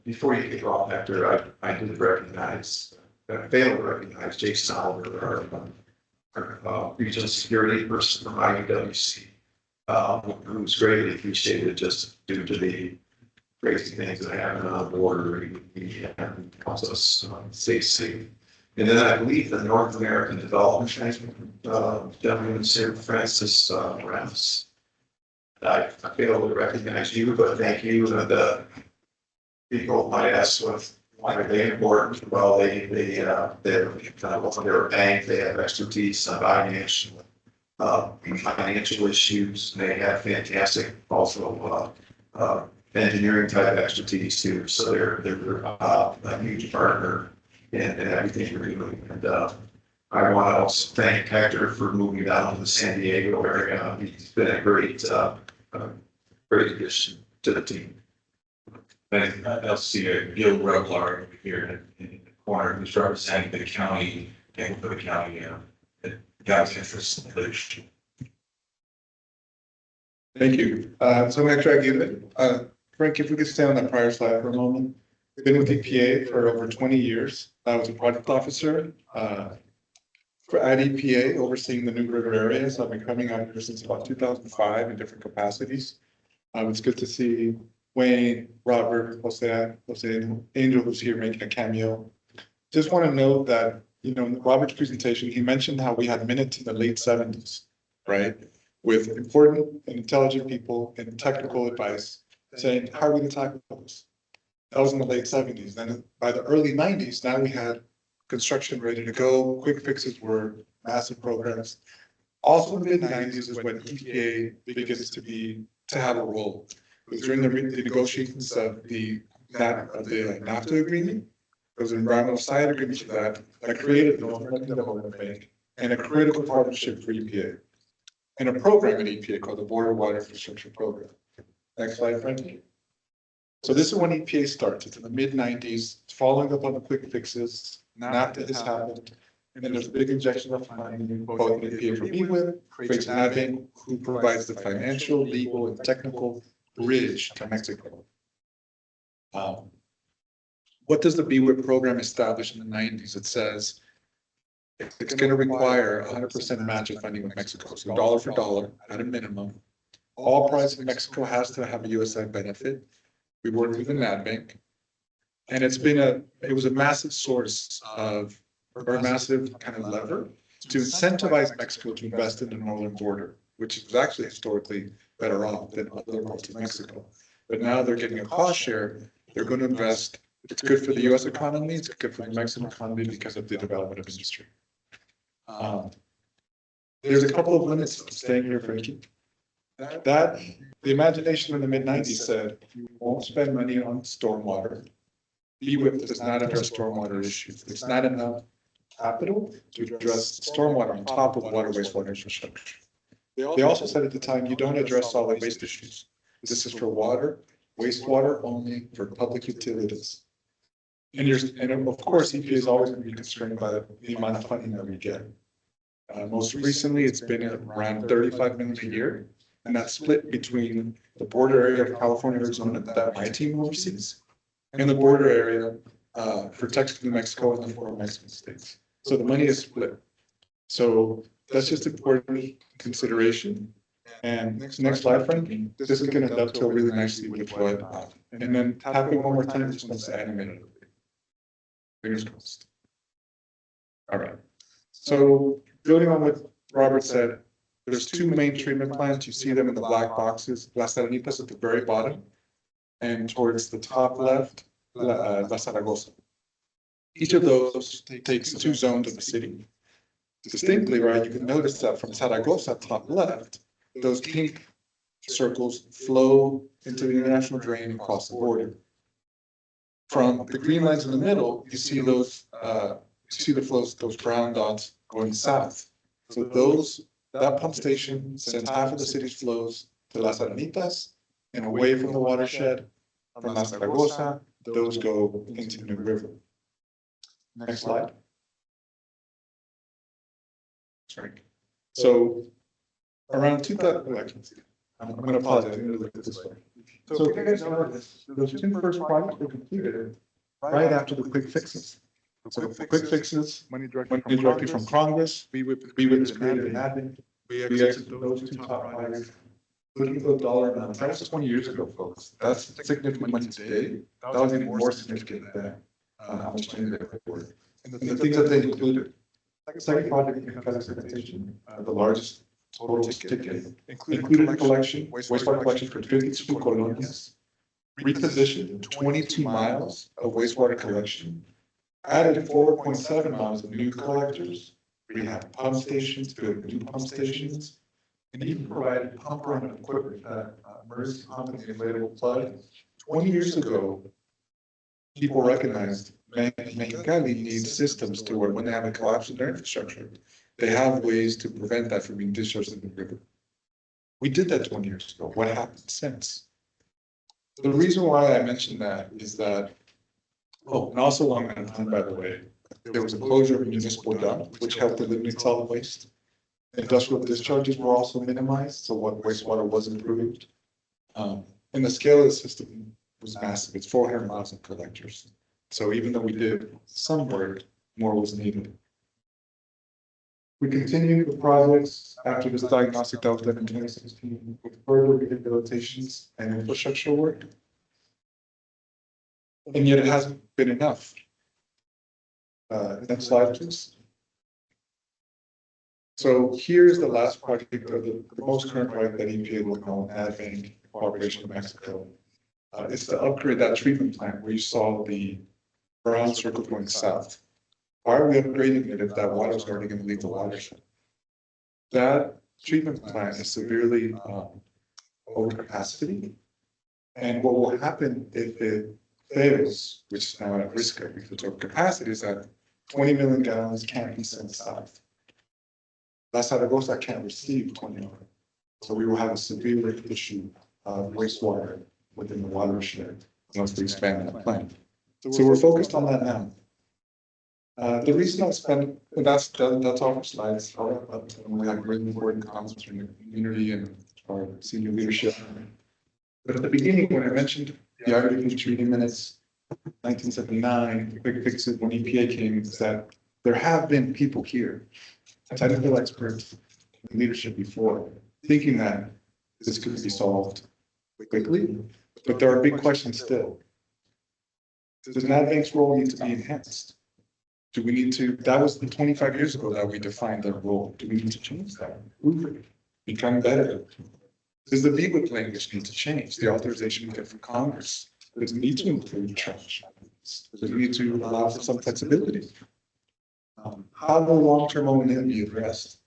Before you kick off, Hector, I did recognize, failed to recognize Jason Oliver, our regional security person from IBWC, who's greatly appreciated just due to the crazy things that happen on the border. He helps us stay safe. And then I believe the North American Development gentleman, Sir Francis Rams. I failed to recognize you, but thank you. And people might ask why are they important? Well, they're a bank. They have expertise on financial issues. They have fantastic also engineering type expertise too. So they're a huge partner in everything we're doing. And I want to also thank Hector for moving down to the San Diego area. He's been a great addition to the team. I'll see Gil Reblar over here in the corner, who's representing the county and for the county interest in the issue. Thank you. So I'm Hector Aguirre. Frank, if we could stay on that prior slide for a moment. I've been with EPA for over 20 years. I was a project officer at EPA overseeing the New River area. So I've been coming out here since about 2005 in different capacities. It's good to see Wayne, Robert, Jose Angel, who's here making a cameo. Just want to note that, in Robert's presentation, he mentioned how we had minutes in the late 70s, right? With important and intelligent people and technical advice saying, how are we going to tackle this? That was in the late 70s. Then by the early 90s, now we had construction ready to go. Quick fixes were massive programs. Also in the mid 90s is when EPA begins to have a role. It was during the negotiations of the NAFTA agreement. There was an environmental side agreement to that created the North American Development Bank and a critical partnership for EPA. And a program at EPA called the Border Water Infrastructure Program. Next slide, Frankie. So this is when EPA starts. It's in the mid 90s, following up on the quick fixes. NAFTA has happened, and then there's a big injection of funding, both EPA from BWIP, creates an bank who provides the financial, legal, and technical bridge to Mexico. What does the BWIP program establish in the 90s? It says it's going to require 100% match of funding with Mexico. So dollar for dollar at a minimum. All projects in Mexico has to have a USI benefit. We worked with the NAD Bank, and it was a massive source of, or a massive kind of lever to incentivize Mexico to invest in the northern border, which is actually historically better off than other parts of Mexico. But now they're getting a cost share. They're going to invest. It's good for the US economy. It's good for the Mexican economy because of the development of industry. There's a couple of limits to staying here, Frankie. That the imagination in the mid 90s said you won't spend money on stormwater. BWIP does not address stormwater issues. It's not enough capital to address stormwater on top of water wastewater infrastructure. They also said at the time you don't address solid waste issues. This is for water, wastewater only for public utilities. And of course, EPA is always going to be constrained by the amount of funding that we get. Most recently, it's been around 35 million a year, and that's split between the border area of California, Arizona that my team oversees, and the border area for Texas, New Mexico, and the 4 Mexican states. So the money is split. So that's just important consideration. And next slide, Frank. This is going to dovetail really nicely with what, and then tap it one more time. Just wants to animate it. Fingers crossed. All right. So building on what Robert said, there's 2 main treatment plants. You see them in the black boxes. Las Salinitas at the very bottom, and towards the top left, La Zaragoza. Each of those takes 2 zones of the city. Distinctly, right, you can notice that from Zaragoza, top left, those pink circles flow into the international drain across the border. From the green lines in the middle, you see those, the flows, those brown dots going south. So that pump station sends half of the city's flows to Las Salinitas and away from the watershed. From La Zaragoza, those go into the New River. Next slide. Sorry. So around 2000, I'm going to pause it. I'm going to look at this way. So if you guys notice, those 2 first projects were completed right after the quick fixes. So the quick fixes, money directly from Congress, we would create an admin. We exit those 2 top projects. Looking at the dollar amount, that was 20 years ago, folks. That's significant money today. That was even more significant than how much money they were. And the things that they included. Second project in Calexico, the largest total ticket, included collection, wastewater collection for 52 colonias, repositioned 22 miles of wastewater collection, added 4.7 miles of new collectors, rehab pump stations, built new pump stations, and even provided pump run equipment, emergency pump and inflatable plug. 20 years ago, people recognized Mexicali needs systems to where when they have a collapse in their infrastructure, they have ways to prevent that from being discharged in the river. We did that 20 years ago. What happened since? The reason why I mentioned that is that, oh, and also along that time, by the way, there was a closure of a municipal dump, which helped eliminate solid waste. Industrial discharges were also minimized, so what wastewater was improved. And the scale of the system was massive. It's 400 miles of collectors. So even though we did some work, more was needed. We continued the projects after this diagnostic that was done in 2016 with further rehabilitations and infrastructure work. And yet it hasn't been enough. Next slide, please. So here's the last project, or the most current project that EPA will call AdVank in cooperation with Mexico. It's to upgrade that treatment plant where you saw the brown circle going south. Why are we upgrading it if that water is already going to leave the watershed? That treatment plant is severely over capacity. And what will happen if it fails, which is now at risk of because it's over capacity, is that 20 million gallons can't be sent south. La Zaragoza can't receive 20 million. So we will have a severe issue of wastewater within the watershed once we expand that plant. So we're focused on that now. The reason I spend, that's all for slides. We have really important comments from the community and our senior leadership. But at the beginning, when I mentioned the IWC treating minutes, 1979, the quick fixes when EPA came, is that there have been people here, technical experts, leadership before, thinking that this could be solved quickly, but there are big questions still. Does NADVANC's role need to be enhanced? Do we need to, that was the 25 years ago that we defined their role. Do we need to change that? Become better? Does the VWIC language need to change? The authorization we get from Congress, does it need to include trash? Does it need to allow for some flexibility? How will long-term O&M be addressed?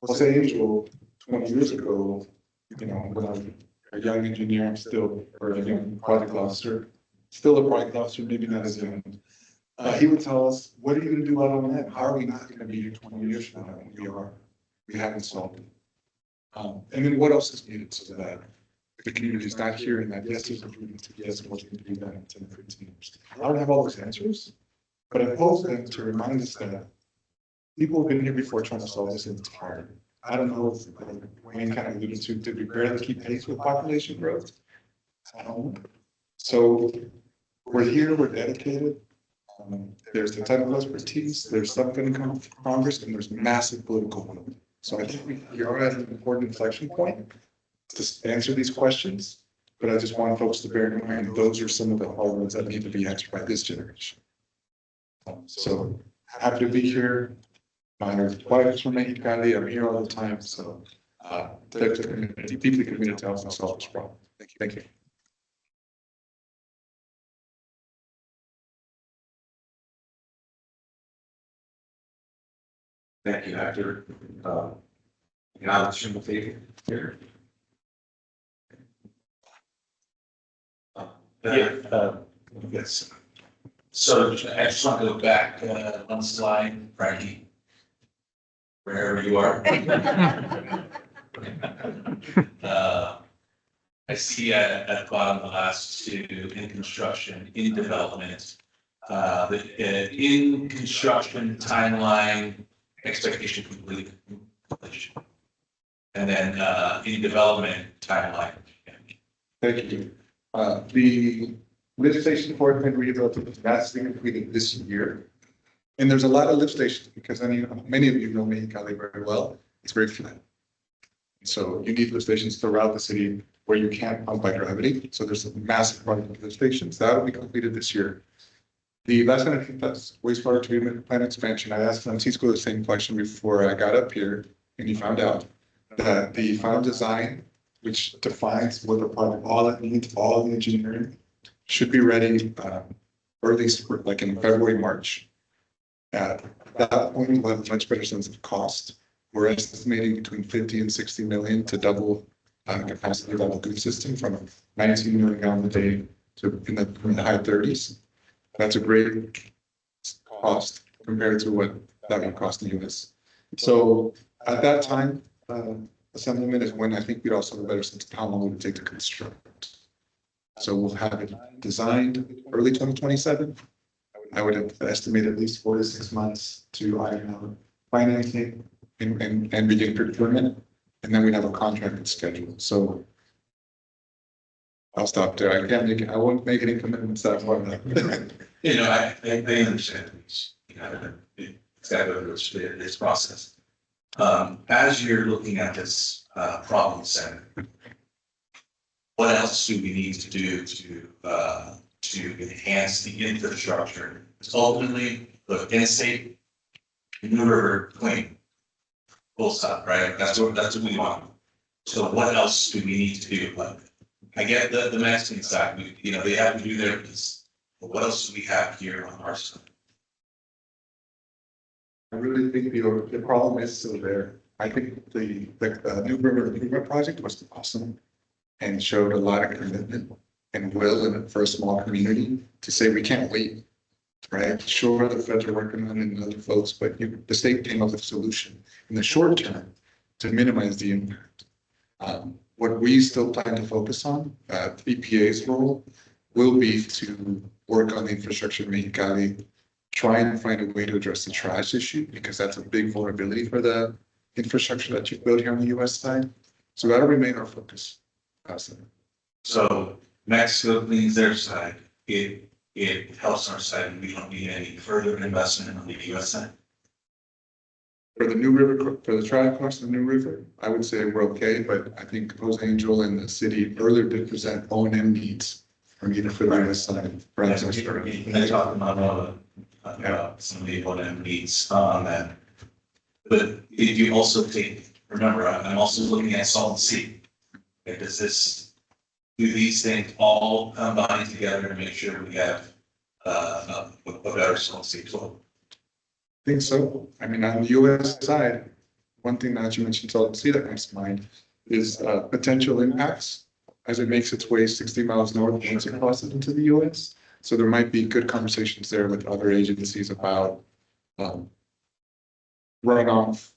Jose Angel, 20 years ago, you know, when I was a young engineer, I'm still, or a young project officer, still a project officer, maybe not as young. He would tell us, what are you going to do about O&M? How are we not going to be here 20 years from now when we are? We haven't solved it. And then what else is needed so that the the community is not hearing that, yes, there's improvements, yes, we're going to do that in 10 or 15 years. I don't have all those answers, but I pose them to remind us that people have been here before trying to solve this, and it's hard. I don't know if Wayne kind of alluded to, did we barely keep pace with population growth? I don't know. So we're here, we're dedicated. There's the technical expertise, there's stuff going to come from Congress, and there's massive political will. So I think we are at an important inflection point to answer these questions, but I just want folks to bear in mind, those are some of the hard ones that need to be answered by this generation. So happy to be here. My wife is from Mexicali, I'm here all the time, so they're deeply committed to helping solve this problem. Thank you. Thank you, Actor. Acknowledgement here. Yes. So I just want to go back one slide, Frankie. Wherever you are. I see at the bottom the last two, in construction, in development. In construction timeline, expectation completion. And then in development timeline. Thank you. The lift station for and rehabilitation, that's being completed this year. And there's a lot of lift stations because many of you know Mexicali very well. It's very flat. So you need lift stations throughout the city where you can't pump by gravity. So there's a massive part of lift stations that will be completed this year. The last one, I think that's wastewater treatment plant expansion. I asked Francisco the same question before I got up here, and he found out that the final design, which defines what the project, all it needs, all the engineering, should be ready early spring, like in February, March. At that point, we'll have a much better sense of cost. We're estimating between 50 and 60 million to double capacity of the lagoon system from 19 million gallons a day to in the high 30s. That's a great cost compared to what that would cost in the US. So at that time, assemblyman is when I think we'd also have a better sense of how long it would take to construct. So we'll have it designed early 2027. I would estimate at least 4 to 6 months to iron out financing and begin procurement. And then we'd have a contracted schedule. So I'll stop there. I won't make any commitments that far. You know, I understand this, you know, exactly this process. As you're looking at this problem set, what else do we need to do to enhance the infrastructure? Because ultimately, the in-state, New River clean, full stop, right? That's what we want. So what else do we need to do? Like, I get the Mexican side, they have to do their piece, but what else do we have here on our side? I really think the problem is still there. I think the New River Improvement Project was awesome and showed a lot of commitment and will for a small community to say we can't wait, right? Sure, the feds are working on it and other folks, but the state came up with a solution in the short term to minimize the impact. What we still plan to focus on, EPA's role will be to work on the infrastructure in Mexicali, try and find a way to address the trash issue, because that's a big vulnerability for the infrastructure that you build here on the US side. So that'll remain our focus. So Mexico cleans their side, it helps our side, and we don't need any further investment on the US side. For the New River, for the trash across the New River, I would say we're okay, but I think Jose Angel and the city earlier did present O&M needs for me to for the US side. They talked about some of the O&M needs on that. But if you also remember, I'm also looking at Salt and Sea. Okay, do these things all combine together to make sure we have a better Salt and Sea tool? I think so. I mean, on the US side, one thing that you mentioned, Salt and Sea, that comes to mind is potential impacts as it makes its way 60 miles north once it crosses into the US. So there might be good conversations there with other agencies about runoff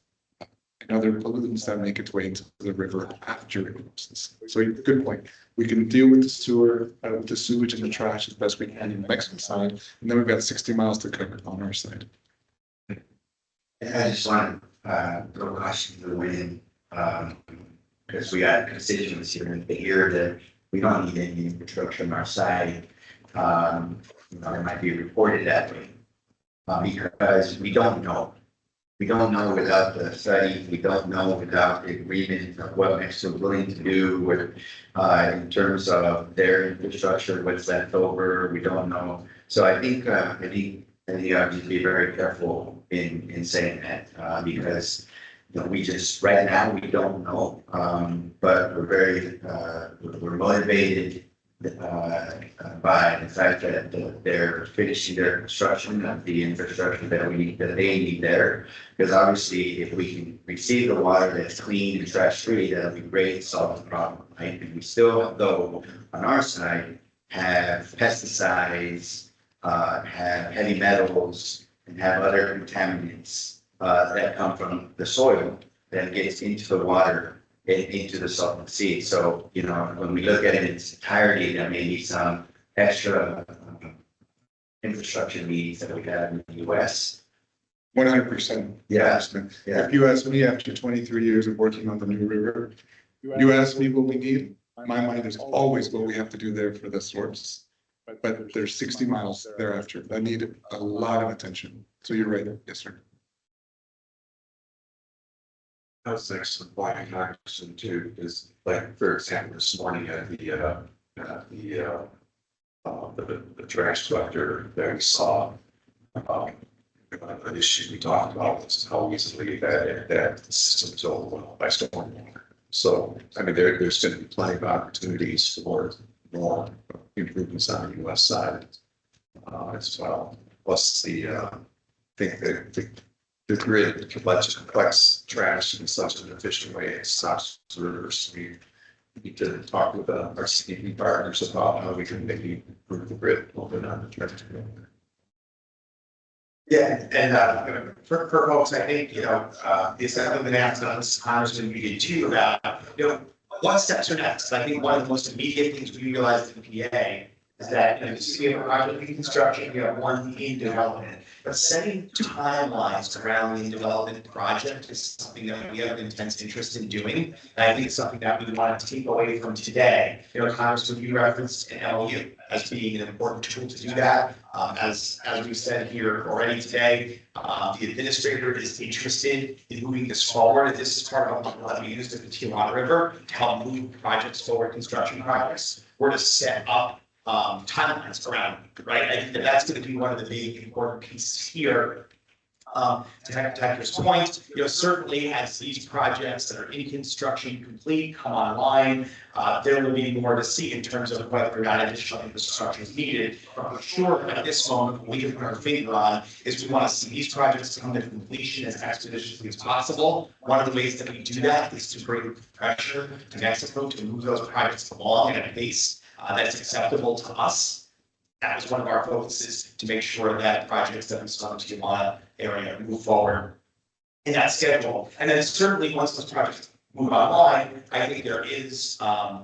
and other pollutants that make its way into the river after it comes. So good point. We can deal with the sewer, with the sewage and the trash as best we can in the Mexican side, and then we've got 60 miles to cover on our side. And I just want to throw caution to the wind, because we got constituents here in the here that we don't need any infrastructure on our side. It might be reported that way, because we don't know. We don't know without the study. We don't know without the agreement of what Mexico is willing to do with, in terms of their infrastructure, what's left over. We don't know. So I think I think I have to be very careful in saying that, because we just, right now, we don't know. But we're very, we're motivated by the fact that they're finishing their construction of the infrastructure that they need there. Because obviously, if we can receive the water that's clean and trash free, that'll be great, solve the problem, right? And we still, though, on our side, have pesticides, have heavy metals, and have other contaminants that come from the soil that gets into the water and into the Salton Sea. So, when we look at it in its entirety, there may be some extra infrastructure needs that we have in the US. 100%. Yeah. If you ask me after 23 years of working on the New River, you ask me what we need, my mind is always what we have to do there for the source. But there's 60 miles thereafter that need a lot of attention. So you're right. Yes, sir. That's an excellent point, Congressman, too, is like, for example, this morning at the trash collector that we saw, an issue we talked about was how easily that system is overwhelmed by stormwater. So, I mean, there's going to be plenty of opportunities for more improvements on the US side as well. Plus I think the grid collects trash in such an efficient way, it stops rivers. We need to talk with our CDP partners about how we can maybe improve the grid a little bit on the trash. Yeah, and for folks, I think, it's something that asked us, Congressman, we did too, about, what steps are next? I think one of the most immediate things we realized in PA is that, we have a project in construction, we have one in development, but setting timelines around the development project is something that we have an intense interest in doing. And I think it's something that we want to take away from today. Congressman, you referenced an MOU as being an important tool to do that. As we said here already today, the administrator is interested in moving this forward. This is part of a model that we used at the Tijuana River to help move projects forward, construction projects. We're to set up timelines around it, right? I think that's going to be one of the big important pieces here. To Hector's point, certainly as these projects that are in construction complete come online, there will be more to see in terms of whether or not additional infrastructure is needed. But for sure, at this moment, what we can put our finger on is we want to see these projects come to completion as expeditiously as possible. One of the ways that we do that is to bring pressure to Mexico to move those projects along at a pace that's acceptable to us. That was one of our focuses, to make sure that projects that we saw in the Tijuana area move forward in that schedule. And then certainly once those projects move online, I think there is a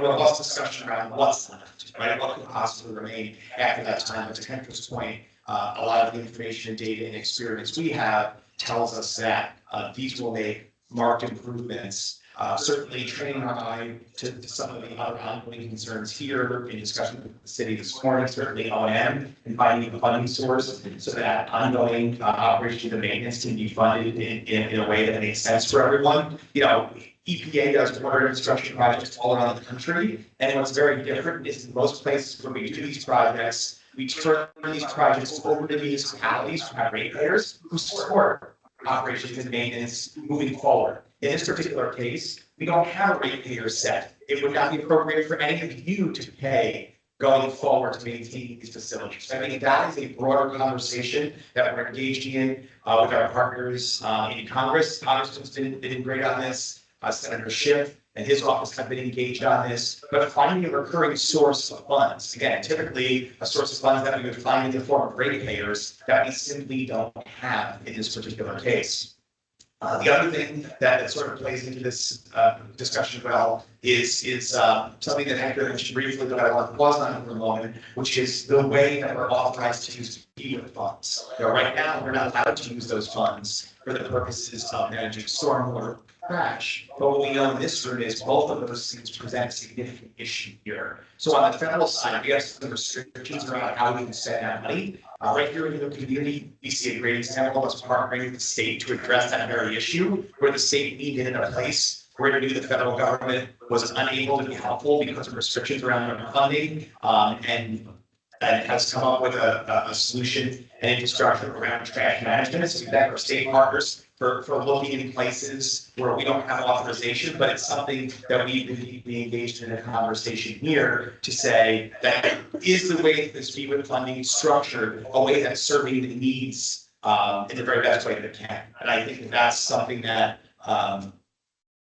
robust discussion around what's left, right? What could possibly remain after that time. But to Hector's point, a lot of the information, data, and experience we have tells us that these will make marked improvements. Certainly training our eye to some of the other ongoing concerns here in discussion with the city this morning, certainly O&M and finding a funding source so that ongoing operation and maintenance can be funded in a way that makes sense for everyone. EPA does water construction projects all around the country, and what's very different is in most places where we do these projects, we turn these projects over to municipalities who have ratepayers who support operations and maintenance moving forward. In this particular case, we don't have a ratepayer set. It would not be appropriate for any of you to pay going forward to maintain these facilities. I think that is a broader conversation that we're engaging in with our partners in Congress. Congressman's been great on this. Senator Schiff and his office have been engaged on this, but finding a recurring source of funds. Again, typically a source of funds that we would find in the form of ratepayers that we simply don't have in this particular case. The other thing that sort of plays into this discussion well is something that Hector mentioned briefly, but I want to pause on for a moment, which is the way that we're authorized to use FEMA funds. Right now, we're not allowed to use those funds for the purposes of managing stormwater crash. But what we know in this room is both of those things present a significant issue here. So on the federal side, we have some restrictions around how we can spend that money. Right here in the community, we see a great example of us partnering with the state to address that very issue, where the state needed in a place where it knew the federal government was unable to be helpful because of restrictions around funding, and has come up with a solution and infrastructure around trash management. So we thank our state partners for looking in places where we don't have authorization, but it's something that we've been deeply engaged in a conversation here to say that is the way that this FEMA funding is structured, a way that's serving the needs in the very best way that it can. And I think that's something that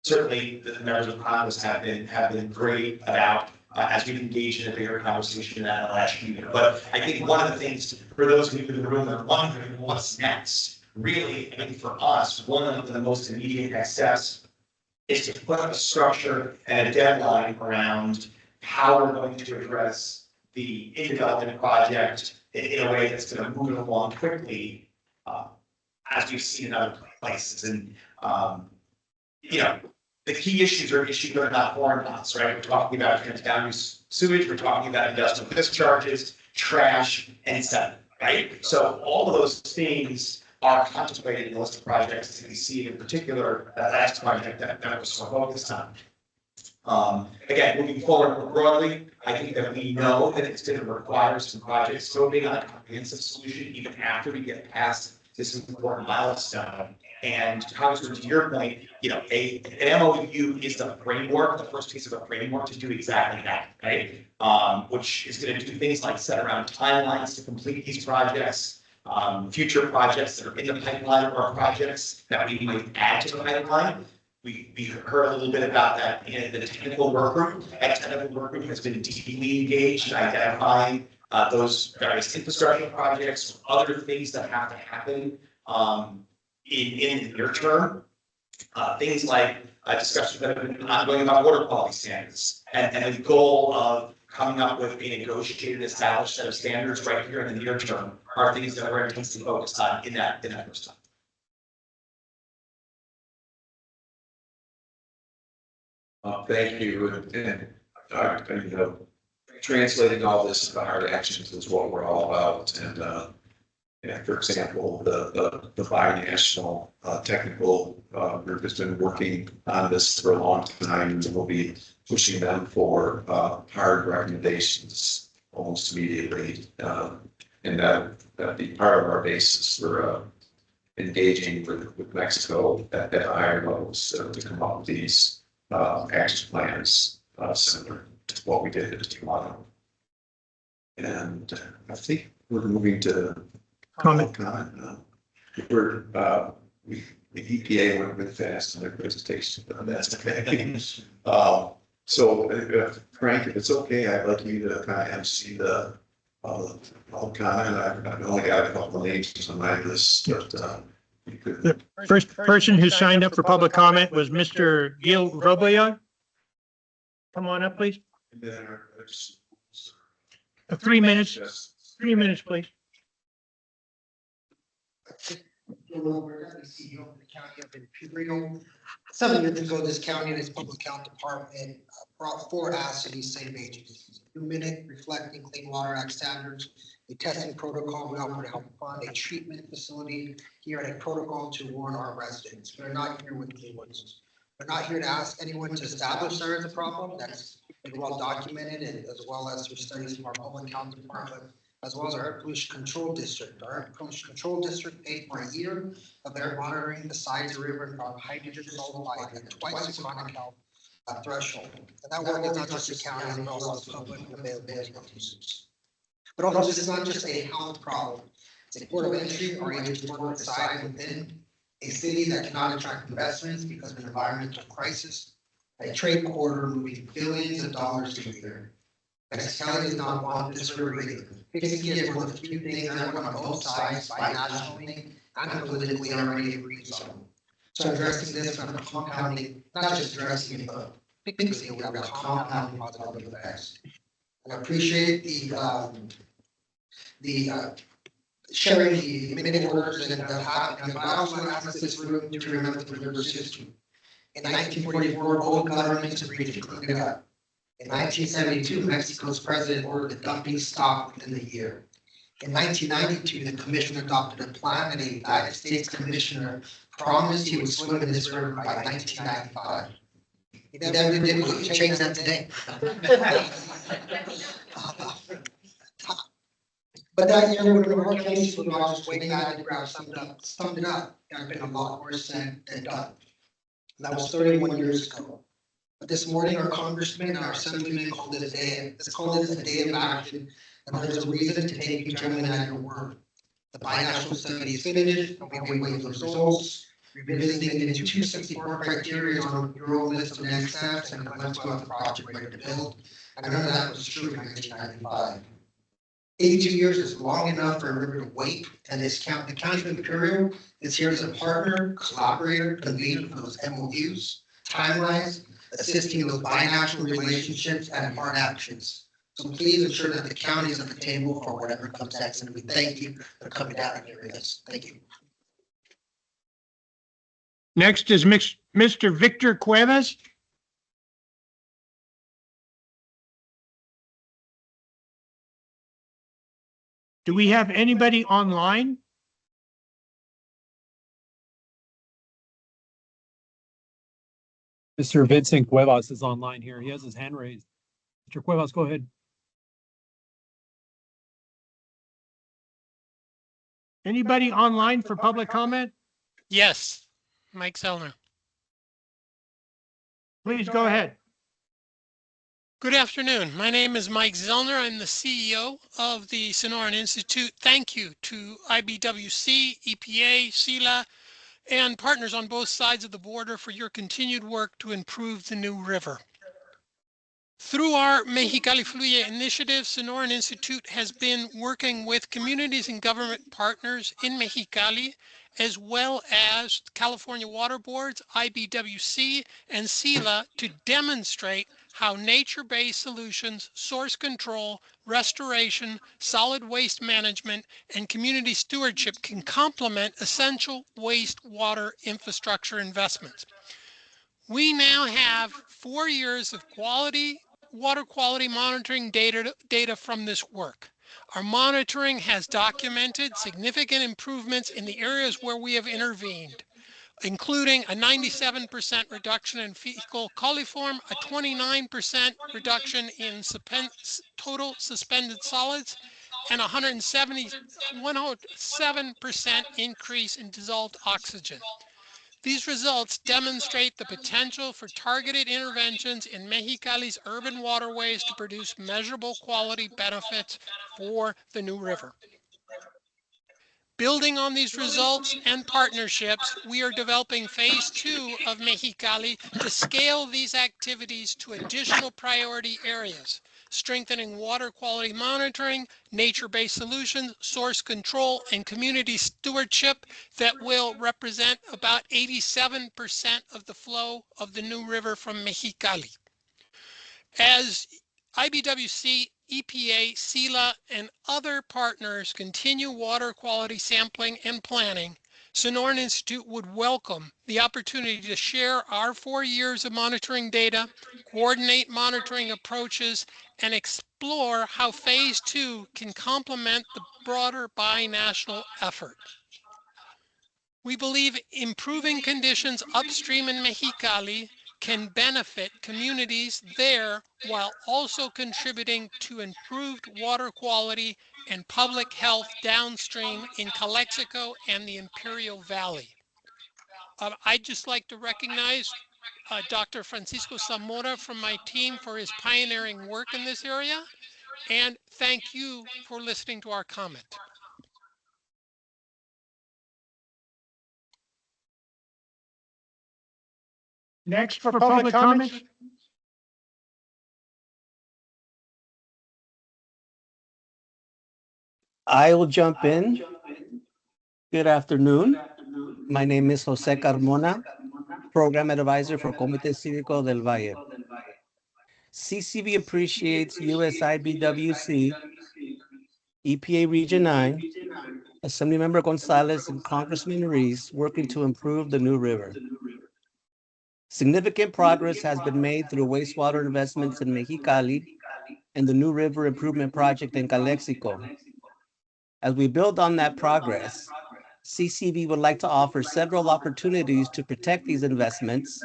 certainly the members of Congress have been great about as we've engaged in a bigger conversation in that last year. But I think one of the things for those of you in the room that are wondering what's next, really, I think for us, one of the most immediate next steps is to put a structure and a deadline around how we're going to address the in-development project in a way that's going to move it along quickly, as we've seen in other places. And the key issues are issues that are not foreign to us, right? We're talking about down-use sewage, we're talking about industrial discharges, trash, and sediment, right? So all of those things are contemplated in the list of projects that we see, in particular that last project that was so focused on. Again, moving forward more broadly, I think that we know that it's going to require some projects scoping on a comprehensive solution even after we get past this important milestone. And Congressman, to your point, an MOU is the framework, the first piece of a framework to do exactly that, right? Which is going to do things like set around timelines to complete these projects, future projects that are in the pipeline or projects that we might add to the pipeline. We heard a little bit about that in the technical work group. That technical work group has been deeply engaged in identifying those various infrastructure projects, other things that have to happen in the near term. Things like discussions that have been ongoing about water quality standards and the goal of coming up with a negotiated, established set of standards right here in the near term are things that we're intensely focused on in that first time. Thank you. And translating all this into hard actions is what we're all about. And for example, the binational technical group has been working on this for a long time, and we'll be pushing them for hard recommendations almost immediately. And that be part of our basis for engaging with Mexico at higher levels to come up with these action plans similar to what we did at Tijuana. And I think we're moving to comment. The EPA went really fast in their presentation, but that's okay. So Frank, if it's okay, I'd like you to kind of MC the public comment. I've only got a couple of names on my list, but you could. The first person who signed up for public comment was Mr. Gil Roboya. Come on up, please. 3 minutes. 3 minutes, please. CEO of the county of Imperial. 7 years ago, this county and its public health department brought 4 asks to these same agencies. A 2-minute reflecting Clean Water Act standards, a testing protocol we offer to help fund a treatment facility here, and a protocol to warn our residents. We're not here with new ones. We're not here to ask anyone to establish there is a problem. That's been well documented, and as well as through studies from our public health department, as well as our air pollution control district. Our air pollution control district paid for a year of air monitoring besides the river and hydrogen sulfide and twice the chronic health threshold. And that work is not just the county, but also public availability of users. But also, this is not just a health problem. It's a port of entry. Our agents work reside within a city that cannot attract investments because of an environmental crisis, a trade corridor moving billions of dollars a year. County does not want this river either. Fixing it is one of the few things everyone on both sides, by nationally and politically, already agrees on. So addressing this from a compounding, not just addressing it, but fixing it, we're compounding positive effects. And I appreciate the sharing the minute orders and the happening, but I also want to ask this room to remember the river's history. In 1944, both governments agreed to clean it up. In 1972, Mexico's president ordered the dumping stop within the year. In 1992, the commission adopted a plan and a United States commissioner promised he would swim in this river by 1995. He never did, we can change that today. But that year, when the hurricanes were just way back, the ground summed it up. There have been a lot worse said than done. That was 31 years ago. But this morning, our congressman and our assemblyman called it a day. Let's call this a day of action. And there's a reason to take you gentlemen at your word. The binational study is finished, and we wait for the results. Revisiting the 264 criteria on your own list of next steps, and let's go have the project ready to build. And none of that was true in 1995. 82 years is long enough for a river to wait, and the county of Imperial is here as a partner, collaborator, convener for those MOUs, timelines, assisting those binational relationships and hard actions. So please ensure that the county is at the table for whatever comes next, and we thank you for coming down and hearing this. Thank you. Next is Mr. Victor Cuevas. Do we have anybody online? Mr. Vincent Cuevas is online here. He has his hand raised. Mr. Cuevas, go ahead. Anybody online for public comment? Yes, Mike Zellner. Please go ahead. Good afternoon. My name is Mike Zellner. I'm the CEO of the Sonoran Institute. Thank you to IBWC, EPA, SILA, and partners on both sides of the border for your continued work to improve the New River. Through our Mexicali Fluye initiative, Sonoran Institute has been working with communities and government partners in Mexicali, as well as California Water Boards, IBWC, and SILA to demonstrate how nature-based solutions, source control, restoration, solid waste management, and community stewardship can complement essential wastewater infrastructure investments. We now have 4 years of water quality monitoring data from this work. Our monitoring has documented significant improvements in the areas where we have intervened, including a 97% reduction in fecal coliform, a 29% reduction in total suspended solids, and 107% increase in dissolved oxygen. These results demonstrate the potential for targeted interventions in Mexicali's urban waterways to produce measurable quality benefits for the New River. Building on these results and partnerships, we are developing phase 2 of Mexicali to scale these activities to additional priority areas, strengthening water quality monitoring, nature-based solutions, source control, and community stewardship that will represent about 87% of the flow of the New River from Mexicali. As IBWC, EPA, SILA, and other partners continue water quality sampling and planning, Sonoran Institute would welcome the opportunity to share our 4 years of monitoring data, coordinate monitoring approaches, and explore how phase 2 can complement the broader binational effort. We believe improving conditions upstream in Mexicali can benefit communities there while also contributing to improved water quality and public health downstream in Calexico and the Imperial Valley. I'd just like to recognize Dr. Francisco Zamora from my team for his pioneering work in this area, and thank you for listening to our comment. Next for public comments. I will jump in. Good afternoon. My name is Jose Carmona, Program Advisor for Comité Cívico del Valle. CCV appreciates USIBWC, EPA Region 9, Assemblymember Gonzalez and Congressman Reese working to improve the New River. Significant progress has been made through wastewater investments in Mexicali and the New River Improvement Project in Calexico. As we build on that progress, CCV would like to offer several opportunities to protect these investments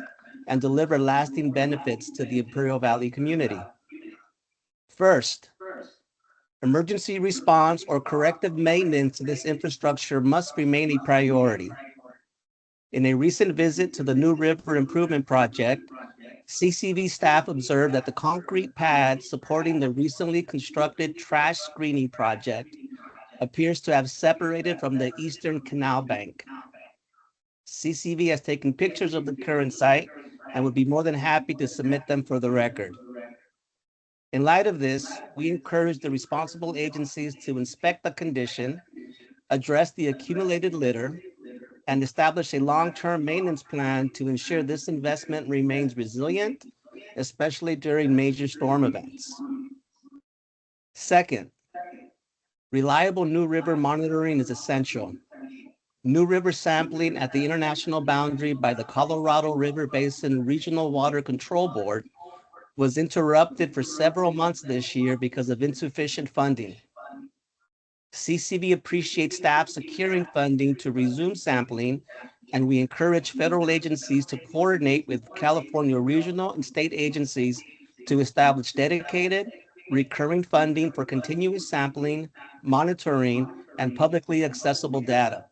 and deliver lasting benefits to the Imperial Valley community. First, emergency response or corrective maintenance to this infrastructure must remain a priority. In a recent visit to the New River Improvement Project, CCV staff observed that the concrete pad supporting the recently constructed trash screening project appears to have separated from the eastern canal bank. CCV has taken pictures of the current site and would be more than happy to submit them for the record. In light of this, we encourage the responsible agencies to inspect the condition, address the accumulated litter, and establish a long-term maintenance plan to ensure this investment remains resilient, especially during major storm events. Second, reliable New River monitoring is essential. New River sampling at the international boundary by the Colorado River Basin Regional Water Control Board was interrupted for several months this year because of insufficient funding. CCV appreciates staff securing funding to resume sampling, and we encourage federal agencies to coordinate with California regional and state agencies to establish dedicated, recurring funding for continuous sampling, monitoring, and publicly accessible data.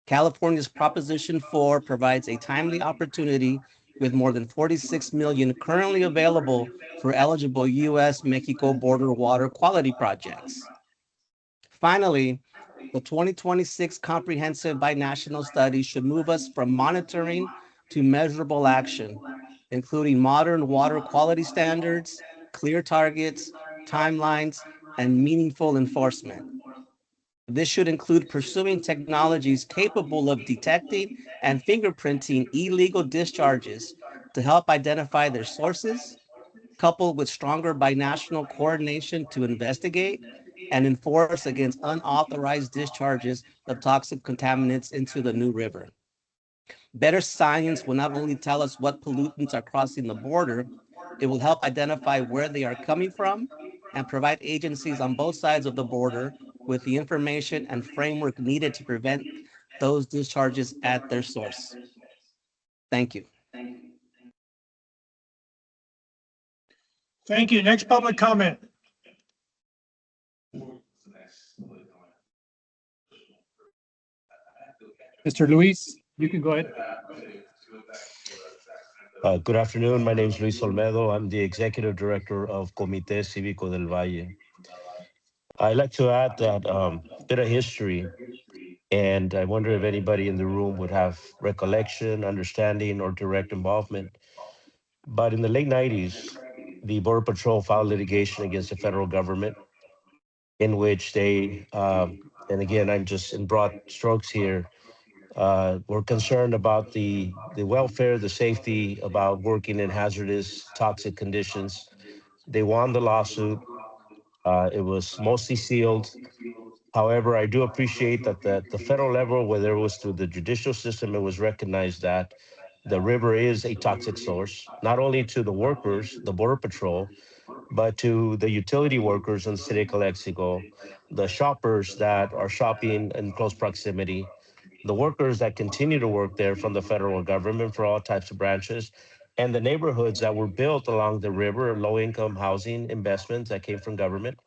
California's Proposition 4 provides a timely opportunity with more than 46 million currently available for eligible U.S.-Mexico border water quality projects. Finally, the 2026 comprehensive binational study should move us from monitoring to measurable action, including modern water quality standards, clear targets, timelines, and meaningful enforcement. This should include pursuing technologies capable of detecting and fingerprinting illegal discharges to help identify their sources, coupled with stronger binational coordination to investigate and enforce against unauthorized discharges of toxic contaminants into the New River. Better science will not only tell us what pollutants are crossing the border, it will help identify where they are coming from and provide agencies on both sides of the border with the information and framework needed to prevent those discharges at their source. Thank you. Thank you. Next public comment. Mr. Luis, you can go ahead. Good afternoon. My name is Luis Olmedo. I'm the Executive Director of Comité Cívico del Valle. I'd like to add that bit of history, and I wonder if anybody in the room would have recollection, understanding, or direct involvement. But in the late 90s, the Border Patrol filed litigation against the federal government in which they, and again, I'm just in broad strokes here, were concerned about the welfare, the safety, about working in hazardous, toxic conditions. They won the lawsuit. It was mostly sealed. However, I do appreciate that the federal level, whether it was through the judicial system, it was recognized that the river is a toxic source, not only to the workers, the Border Patrol, but to the utility workers in the city of Calexico, the shoppers that are shopping in close proximity, the workers that continue to work there from the federal government for all types of branches, and the neighborhoods that were built along the river, low-income housing investments that came from government.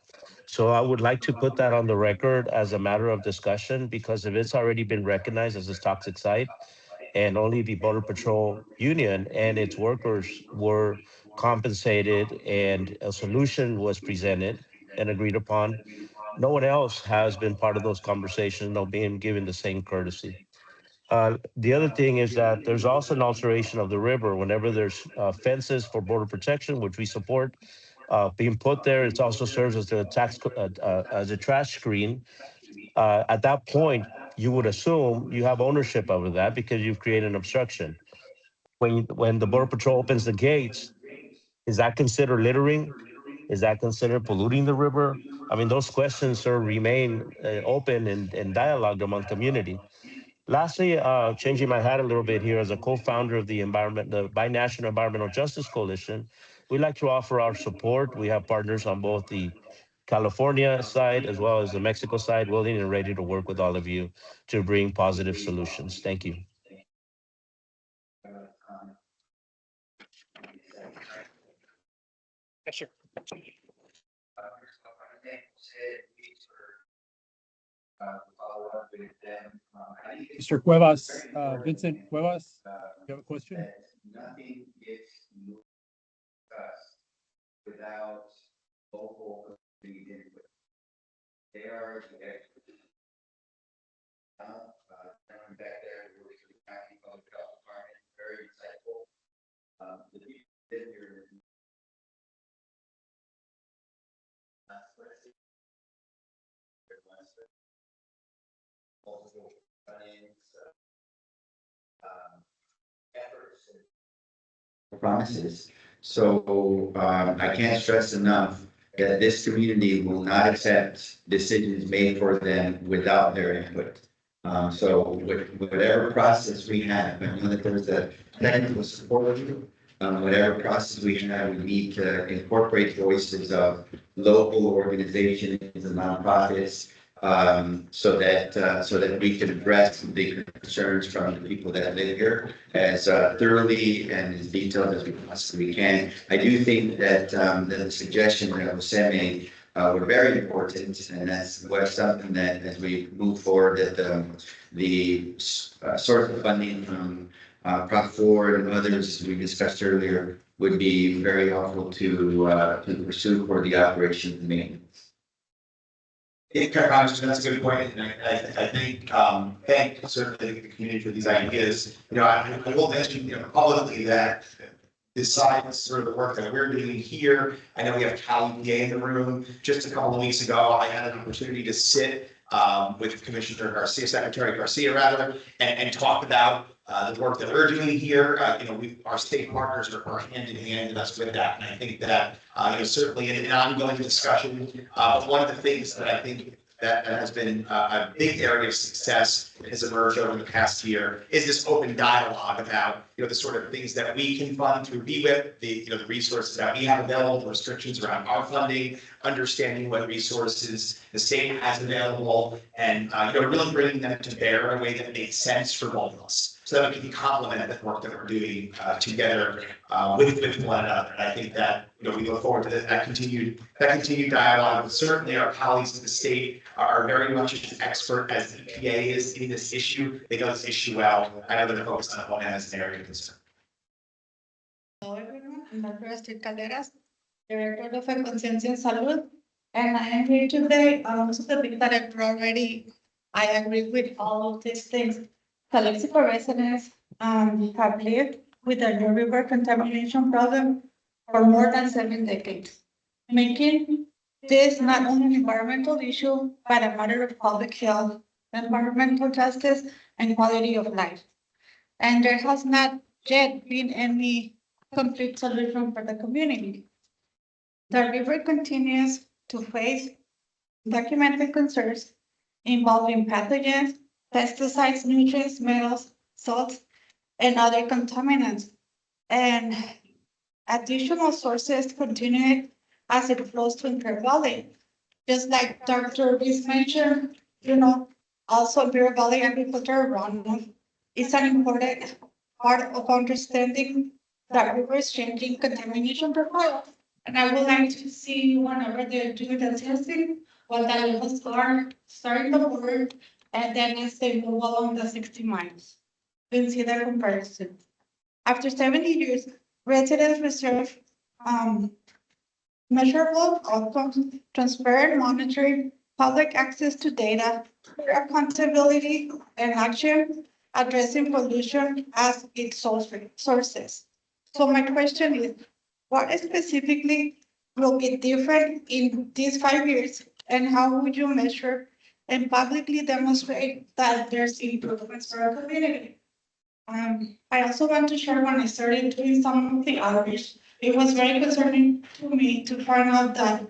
So I would like to put that on the record as a matter of discussion, because if it's already been recognized as a toxic site, and only the Border Patrol Union and its workers were compensated and a solution was presented and agreed upon, no one else has been part of those conversations, no being given the same courtesy. The other thing is that there's also an alteration of the river. Whenever there's fences for border protection, which we support, being put there, it also serves as a trash screen. At that point, you would assume you have ownership over that because you've created an obstruction. When the Border Patrol opens the gates, is that considered littering? Is that considered polluting the river? I mean, those questions sort of remain open and dialogue among community. Lastly, changing my hat a little bit here as a co-founder of the Binational Environmental Justice Coalition, we'd like to offer our support. We have partners on both the California side as well as the Mexico side, willing and ready to work with all of you to bring positive solutions. Thank you. Yes, sir. Mr. Cuevas, Vincent Cuevas, you have a question? Nothing gets discussed without local community input. They are the experts. Back there, we work with the county public health department, very insightful. The people that you're multiple run-ins, efforts and promises. So I can't stress enough that this community will not accept decisions made for them without their input. So whatever process we have, I know that there's a technical support, whatever process we have, we need to incorporate voices of local organizations and nonprofits, so that we can address the concerns from the people that live here as thoroughly and as detailed as we possibly can. I do think that the suggestion that Jose made were very important, and that's something that as we move forward, that the source of funding from Prop 4 and others we discussed earlier would be very helpful to pursue for the operation and maintenance. Congressman, that's a good point, and I think, thank certainly the community for these ideas. I will mention, publicly that besides sort of the work that we're doing here, I know we have Calexico in the room. Just a couple of weeks ago, I had an opportunity to sit with Commissioner Garcia, Secretary Garcia rather, and talk about the work that we're doing here. Our state partners are hand in hand with us with that, and I think that certainly an ongoing discussion. But one of the things that I think that has been a big area of success has emerged over the past year is this open dialogue about the sort of things that we can fund through BWIP, the resources that we have available, the restrictions around our funding, understanding what resources the state has available, and really bringing them to bear in a way that makes sense for both of us, so that we can complement the work that we're doing together with one another. And I think that we look forward to that continued dialogue. But certainly our colleagues in the state are very much as expert as the EPA is in this issue. They know this issue well. I know they're focused on it as an area of concern. Hello everyone, I'm Dr. Esther Calderas, Director of Conciencia en Salud, and I am here today to the that I've already. I agree with all of these things. Calexico residents have lived with a river contamination problem for more than 7 decades, making this not only an environmental issue, but a matter of public health, environmental justice, and quality of life. And there has not yet been any complete solution for the community. The river continues to face documented concerns involving pathogens, pesticides, nutrients, metals, salts, and other contaminants. And additional sources continue as it flows to Imperial Valley. Just like Dr. Reese mentioned, also Imperial Valley agricultural runoff is an important part of understanding that river's changing contamination profile. And I would like to see whenever they're doing the testing, what the levels are starting the work, and then as they move along the 60 miles, and see the comparison. After 70 years, residents reserve measurable outcomes, transparent monitoring, public access to data, clear accountability, and action addressing pollution as its sources. So my question is, what specifically will be different in these 5 years, and how would you measure and publicly demonstrate that there's improvements for our community. I also want to share when I started doing some of the outreach, it was very concerning to me to find out that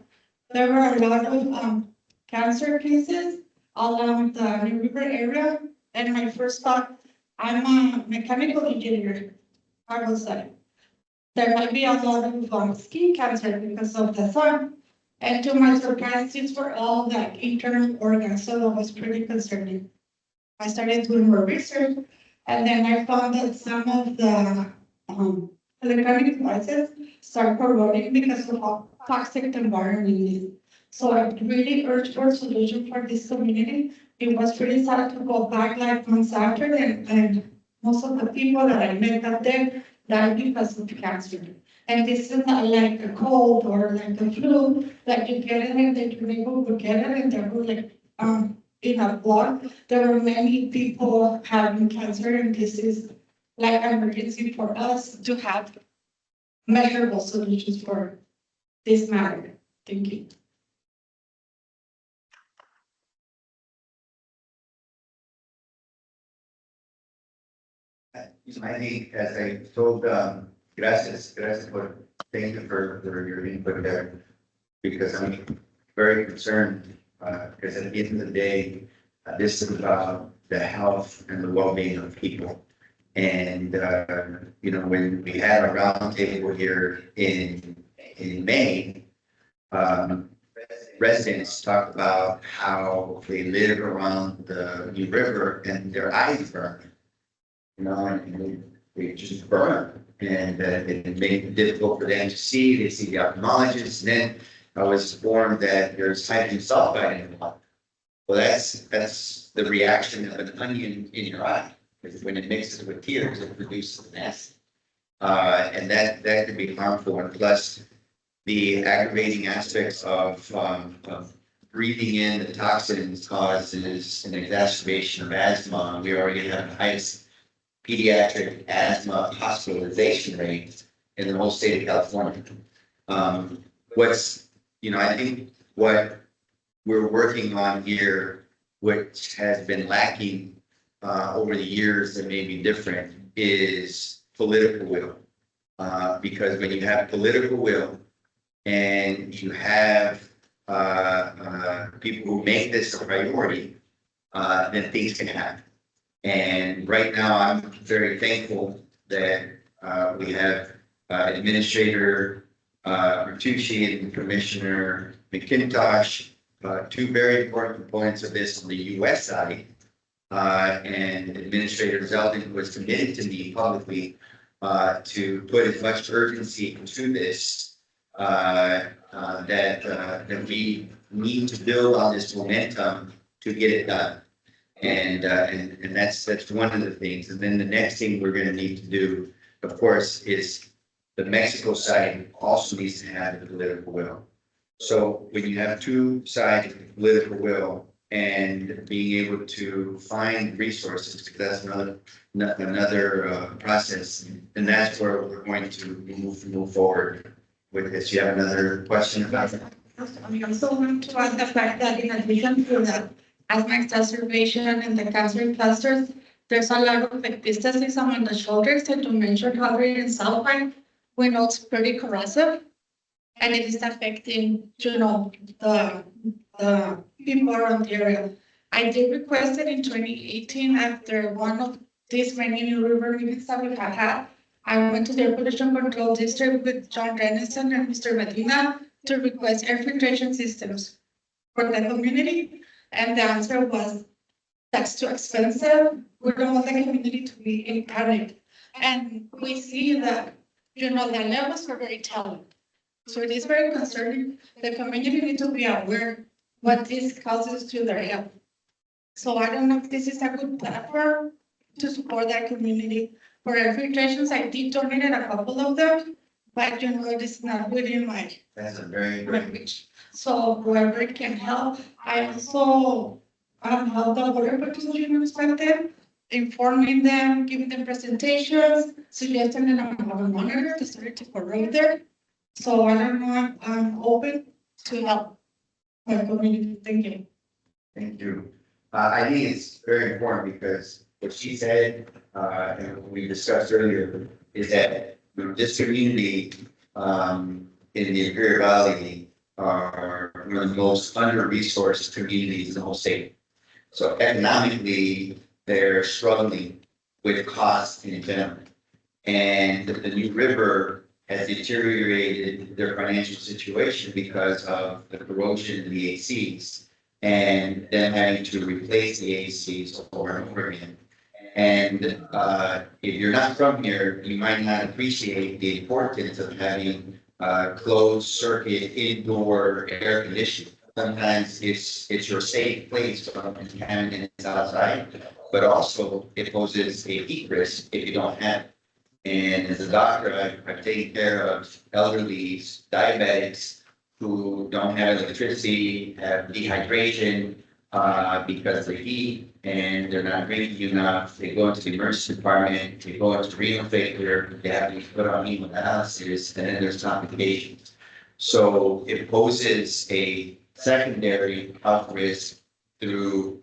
there were a lot of cancer cases along the New River area. And my first thought, I'm a mechanical engineer. I was like, there might be a lot of skin cancer because of the sun. And to my surprise, these were all like internal organs, so it was pretty concerning. I started doing more research, and then I found that some of the electronic devices start corroding because of how toxic the environment is. So I really urge for a solution for this community. It was pretty sad to go back like months after, and most of the people that I met out there died because of cancer. And this is not like a cold or like a flu, like you get it and then your neighbor would get it and they were like, in a blood. There were many people having cancer, and this is like an emergency for us to have measurable solutions for this matter. Thank you. I think, as I told, gracias por, thank you for your input there, because I'm very concerned, because at the end of the day, this is about the health and the well-being of people. And, you know, when we had a roundtable here in May, residents talked about how they live around the New River and their eyes burn. You know, and they just burn, and it made it difficult for them to see. They see the ophthalmologist, and then I was informed that there's hydrogen sulfide in the water. Well, that's the reaction of an onion in your eye, because when it mixes with tears, it produces an acid, and that can be harmful. And plus, the aggravating aspects of breathing in the toxins causes an exacerbation of asthma. We already have the highest pediatric asthma hospitalization rate in the whole state of California. I think what we're working on here, which has been lacking over the years that may be different, is political will. Because when you have political will and you have people who make this a priority, then things can happen. And right now, I'm very thankful that we have Administrator Bertucci and Commissioner McIntosh, two very important components of this on the US side. And Administrator Zeldin was committed to me publicly to put as much urgency into this that we need to build on this momentum to get it done. And that's one of the things. And then the next thing we're going to need to do, of course, is the Mexico side also needs to have the political will. So when you have two sides of the political will and being able to find resources, because that's another process, and that's where we're going to move forward with this. You have another question about that? I also want to add the fact that in addition to that asthma exacerbation and the cancer clusters, there's a lot of epistaxis on the shoulders, and to mention hydrogen sulfide, we know it's pretty corrosive, and it is affecting, the people around the area. I did request it in 2018 after one of these many New River meetings that we have had. I went to the Air Pollution Control District with John Dennison and Mr. Medina to request air filtration systems for the community. And the answer was, that's too expensive. We don't want the community to be in panic. And we see that, the levels are very telling. So it is very concerning. The community needs to be aware what this causes to their health. So I don't know if this is a good platform to support that community. For air filtrations, I did donate a couple of them, but it is not within my That's a very great. reach. So whoever can help, I also help the water protection perspective, informing them, giving them presentations, suggesting them on a monitor to start to corrode there. So I don't know, I'm open to help my community. Thank you. Thank you. I think it's very important because what she said, and what we discussed earlier, is that this community, in the Imperial Valley are one of the most under-resourced communities in the whole state. So economically, they're struggling with costs in general. And the New River has deteriorated their financial situation because of the corrosion in the ACs and then having to replace the ACs over and over again. And if you're not from here, you might not appreciate the importance of having closed circuit indoor air conditioning. Sometimes it's your safe place from contaminants outside, but also it poses a heat risk if you don't have it. And as a doctor, I've taken care of elderly, diabetics who don't have electricity, have dehydration because of the heat, and they're not drinking enough. They go into the emergency department, they go into renal failure, they have to be put on hemodialysis, and then there's complications. So it poses a secondary health risk through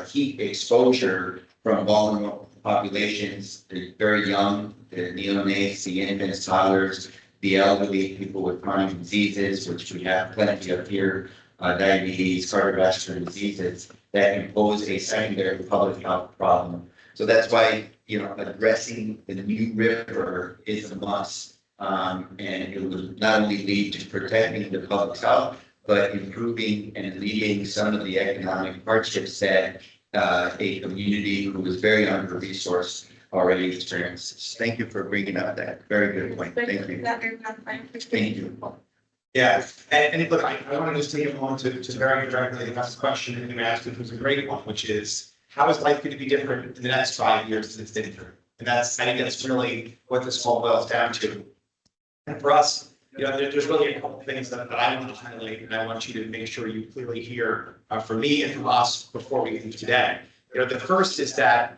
heat exposure from vulnerable populations, the very young, the neonates, the infants, toddlers, the elderly, people with chronic diseases, which we have plenty of here, diabetes, cardiovascular diseases that can pose a secondary public health problem. So that's why, addressing the New River is a must. And it will not only lead to protecting the public health, but improving and alleviating some of the economic hardships that a community who is very under-resourced already experiences. Thank you for bringing up that very good point. Thank you. Thank you. Yeah, and look, I want to just take a moment to very directly address the question that you asked, which was a great one, which is, how is life going to be different in the next 5 years than it's been through? And I think that's really what this all boils down to. And for us, there's really a couple of things that I want to highlight, and I want you to make sure you clearly hear from me and from us before we leave today. The first is that,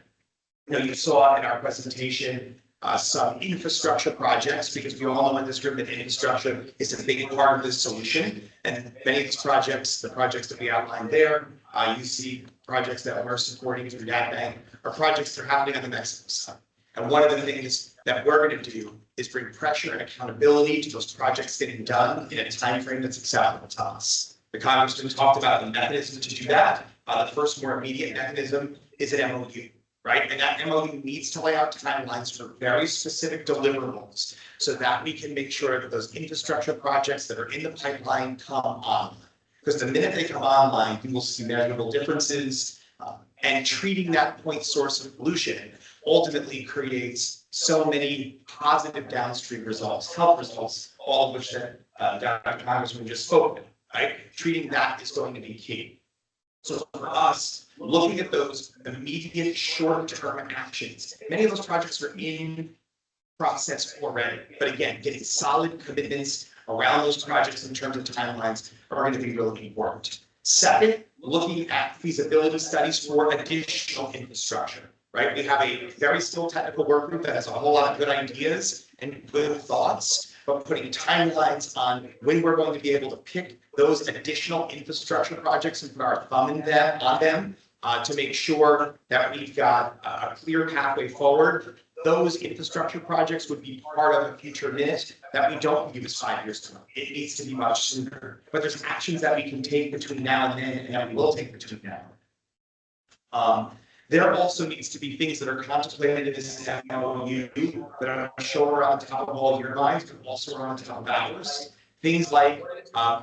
you saw in our presentation some infrastructure projects, because we all know in this room that infrastructure is a big part of this solution. And many of these projects, the projects that we outlined there, you see projects that we're supporting through that bank, are projects that are happening on the Mexico side. And one of the things that we're going to do is bring pressure and accountability to those projects getting done in a timeframe that's acceptable to us. The Congressman talked about the mechanism to do that. The first more immediate mechanism is an MOU. Right, and that MOU needs to lay out timelines for very specific deliverables so that we can make sure that those infrastructure projects that are in the pipeline come on. Because the minute they come online, you will see measurable differences, and treating that point source of pollution ultimately creates so many positive downstream results, health results, all of which that Dr. Congressman just spoke of, right? Treating that is going to be key. So for us, looking at those immediate short-term actions, many of those projects are in process already. But again, getting solid commitments around those projects in terms of timelines are going to be really important. Second, looking at feasibility studies for additional infrastructure, right? We have a very still technical work group that has a whole lot of good ideas and good thoughts, but putting timelines on when we're going to be able to pick those additional infrastructure projects and put our thumb on them to make sure that we've got a clear pathway forward. Those infrastructure projects would be part of a future minute that we don't use 5 years from now. It needs to be much sooner. But there's actions that we can take between now and then, and that we will take between now and then. There also needs to be things that are contemplated in this MOU that I'm sure are on top of all your minds, but also are on top of ours. Things like,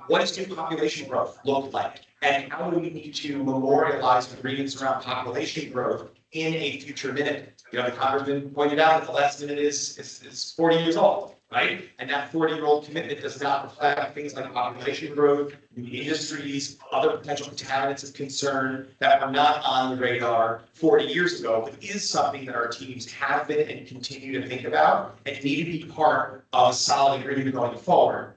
what does new population growth look like? And how do we need to memorialize agreements around population growth in a future minute? The Congressman pointed out that the last minute is 40 years old, right? And that 40-year-old commitment does not reflect things like population growth, new industries, other potential contaminants of concern that were not on the radar 40 years ago, but is something that our teams have been and continue to think about and need to be part of a solid agreement going forward.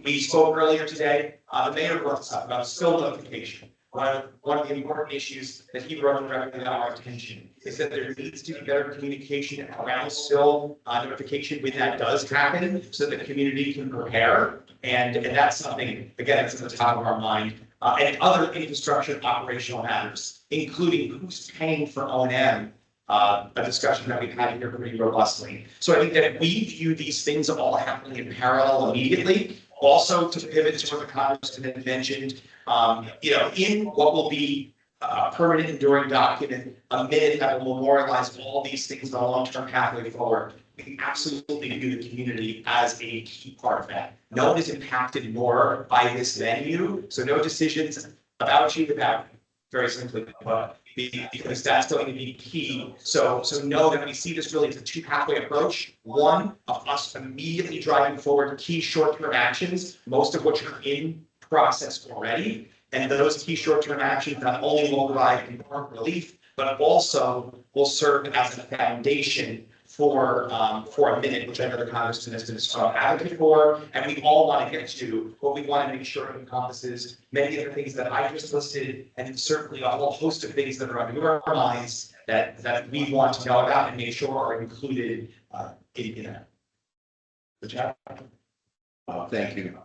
We spoke earlier today, the mayor brought this up about spill notification. One of the important issues that he brought directly to our attention is that there needs to be better communication around spill notification when that does happen, so that the community can prepare. And that's something, again, that's at the top of our mind and other infrastructure operational matters, including who's paying for O&M, a discussion that we've had here pretty robustly. So I think that we view these things all happening in parallel immediately. Also, to pivot to what the Congressman had mentioned, in what will be a permanent enduring document, a minute that will memorialize all these things on a long-term pathway forward. We absolutely view the community as a key part of that. No one is impacted more by this venue, so no decisions about you, very simply, but because that's going to be key. So know that we see this really as a two-pathway approach. One of us immediately driving forward key short-term actions, most of which are in process already. And those key short-term actions not only will provide important relief, but also will serve as a foundation for a minute, which I know the Congressman has been a strong advocate for, and we all want to get to, but we want to make sure it encompasses many of the things that I just listed, and certainly a whole host of things that are on your minds that we want to know about and make sure are included in that. Good job. Thank you.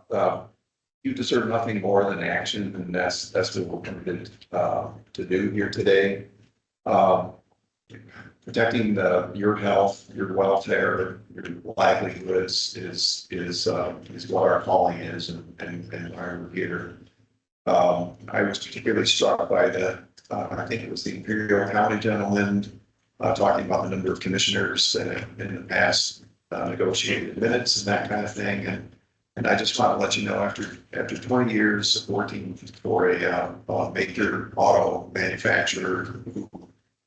You deserve nothing more than action, and that's what we're committed to do here today. Protecting your health, your welfare, your livelihoods is what our calling is, and why we're here. I was particularly struck by I think it was the Imperial County gentleman talking about the number of commissioners in the past negotiated minutes and that kind of thing. And I just want to let you know, after 20 years of working for a major auto manufacturer who,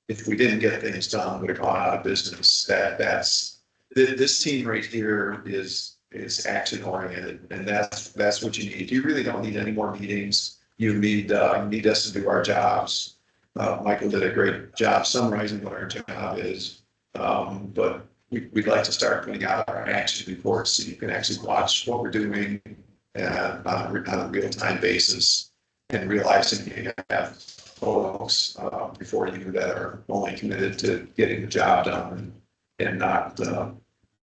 if we didn't get things done, would have gone out of business. This team right here is action oriented, and that's what you need. You really don't need any more meetings. You need us to do our jobs. Michael did a great job summarizing what our job is, but we'd like to start putting out our action reports so you can actually watch what we're doing on a real-time basis, and realizing you have folks before you that are only committed to getting the job done and not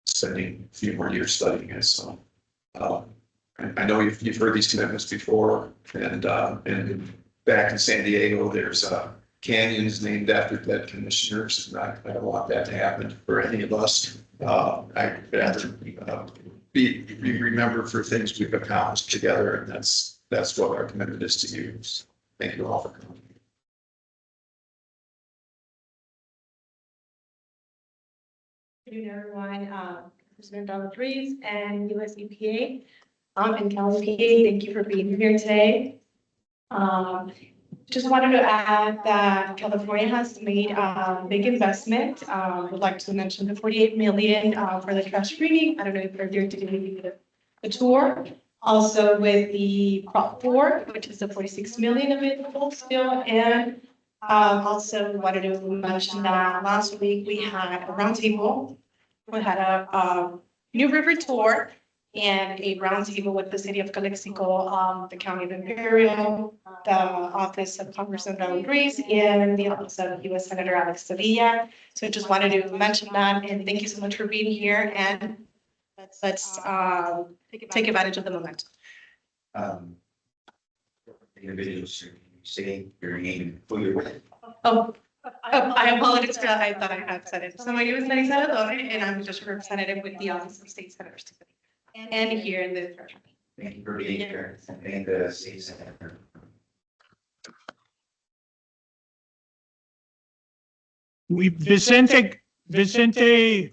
spending a few more years studying it. So I know you've heard these commitments before, and back in San Diego, there's canyons named after dead commissioners, and I don't want that to happen for any of us. I'd rather be remembered for things we've accomplished together, and that's what our commitment is to you. Thank you all for coming. Good evening, everyone. President Donald Rees and USIBWC and Calexico, thank you for being here today. Just wanted to add that California has made a big investment. Would like to mention the 48 million for the trash screening. I don't know if they're there to do the tour. Also with the Prop 4, which is the 46 million available still, and also wanted to mention that last week we had a roundtable. We had a New River tour and a roundtable with the city of Calexico, the county of Imperial, the office of Congressman Donald Rees, and the office of U.S. Senator Alex Sevilla. So just wanted to mention that, and thank you so much for being here. And let's take advantage of the moment. Individuals say your name, who you're with. I apologize for that. I thought I had said it. So my name is Maria Salvador, and I'm just a representative with the Office of State Senators and here in the treasury. Thank you for being here and the state senator. Vicente. Vicente?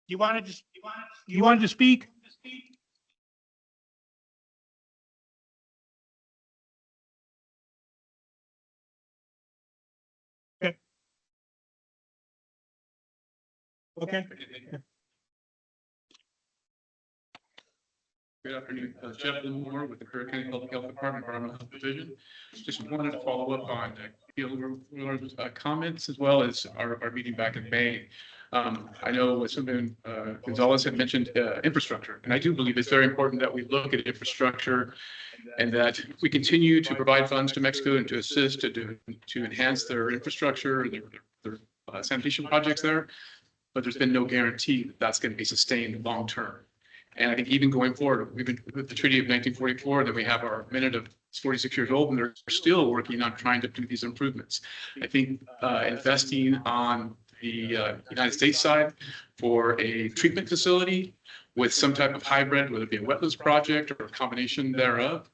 You wanted to speak? Okay. Okay. Good afternoon, Jeff Moore with the Curry County Public Health Department, Environmental Health Division. Just wanted to follow up on Gil's comments as well as our meeting back in May. I know something Gonzalez had mentioned, infrastructure, and I do believe it's very important that we look at infrastructure and that we continue to provide funds to Mexico and to assist to enhance their infrastructure, their sanitation projects there. But there's been no guarantee that that's going to be sustained long term. And I think even going forward, we've been with the Treaty of 1944, that we have our minute of 46 years old, and they're still working on trying to do these improvements. I think investing on the United States side for a treatment facility with some type of hybrid, whether it be a wetlands project or a combination thereof.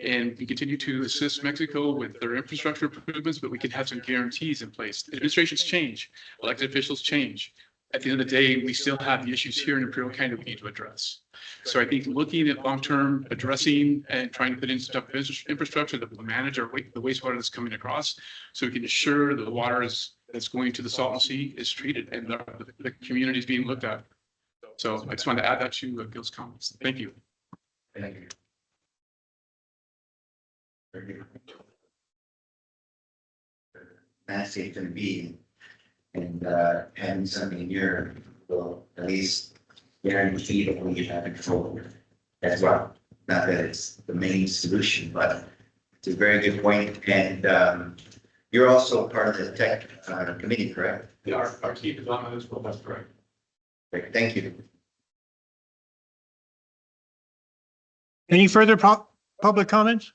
And we continue to assist Mexico with their infrastructure improvements, but we can have some guarantees in place. Administrations change, elected officials change. At the end of the day, we still have the issues here in Imperial County that we need to address. So I think looking at long-term addressing and trying to put in some type of infrastructure that will manage the wastewater that's coming across, so we can ensure that the water that's going to the Salton Sea is treated and the community is being looked at. So I just wanted to add that to Gil's comments. Thank you. Thank you. Landscape can be, and having something here will at least guarantee that we have control over it as well. Not that it's the main solution, but it's a very good point. And you're also part of the tech committee, correct? Yeah, our team is on this, well, that's correct. Great, thank you. Any further public comments?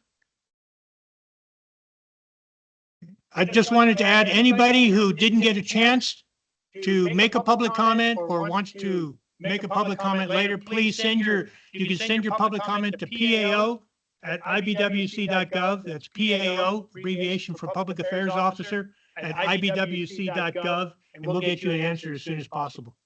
I just wanted to add, anybody who didn't get a chance to make a public comment or wants to make a public comment later, please you can send your public comment to PAO@ibwc.gov. That's PAO, abbreviation for Public Affairs Officer at ibwc.gov, and we'll get you an answer as soon as possible.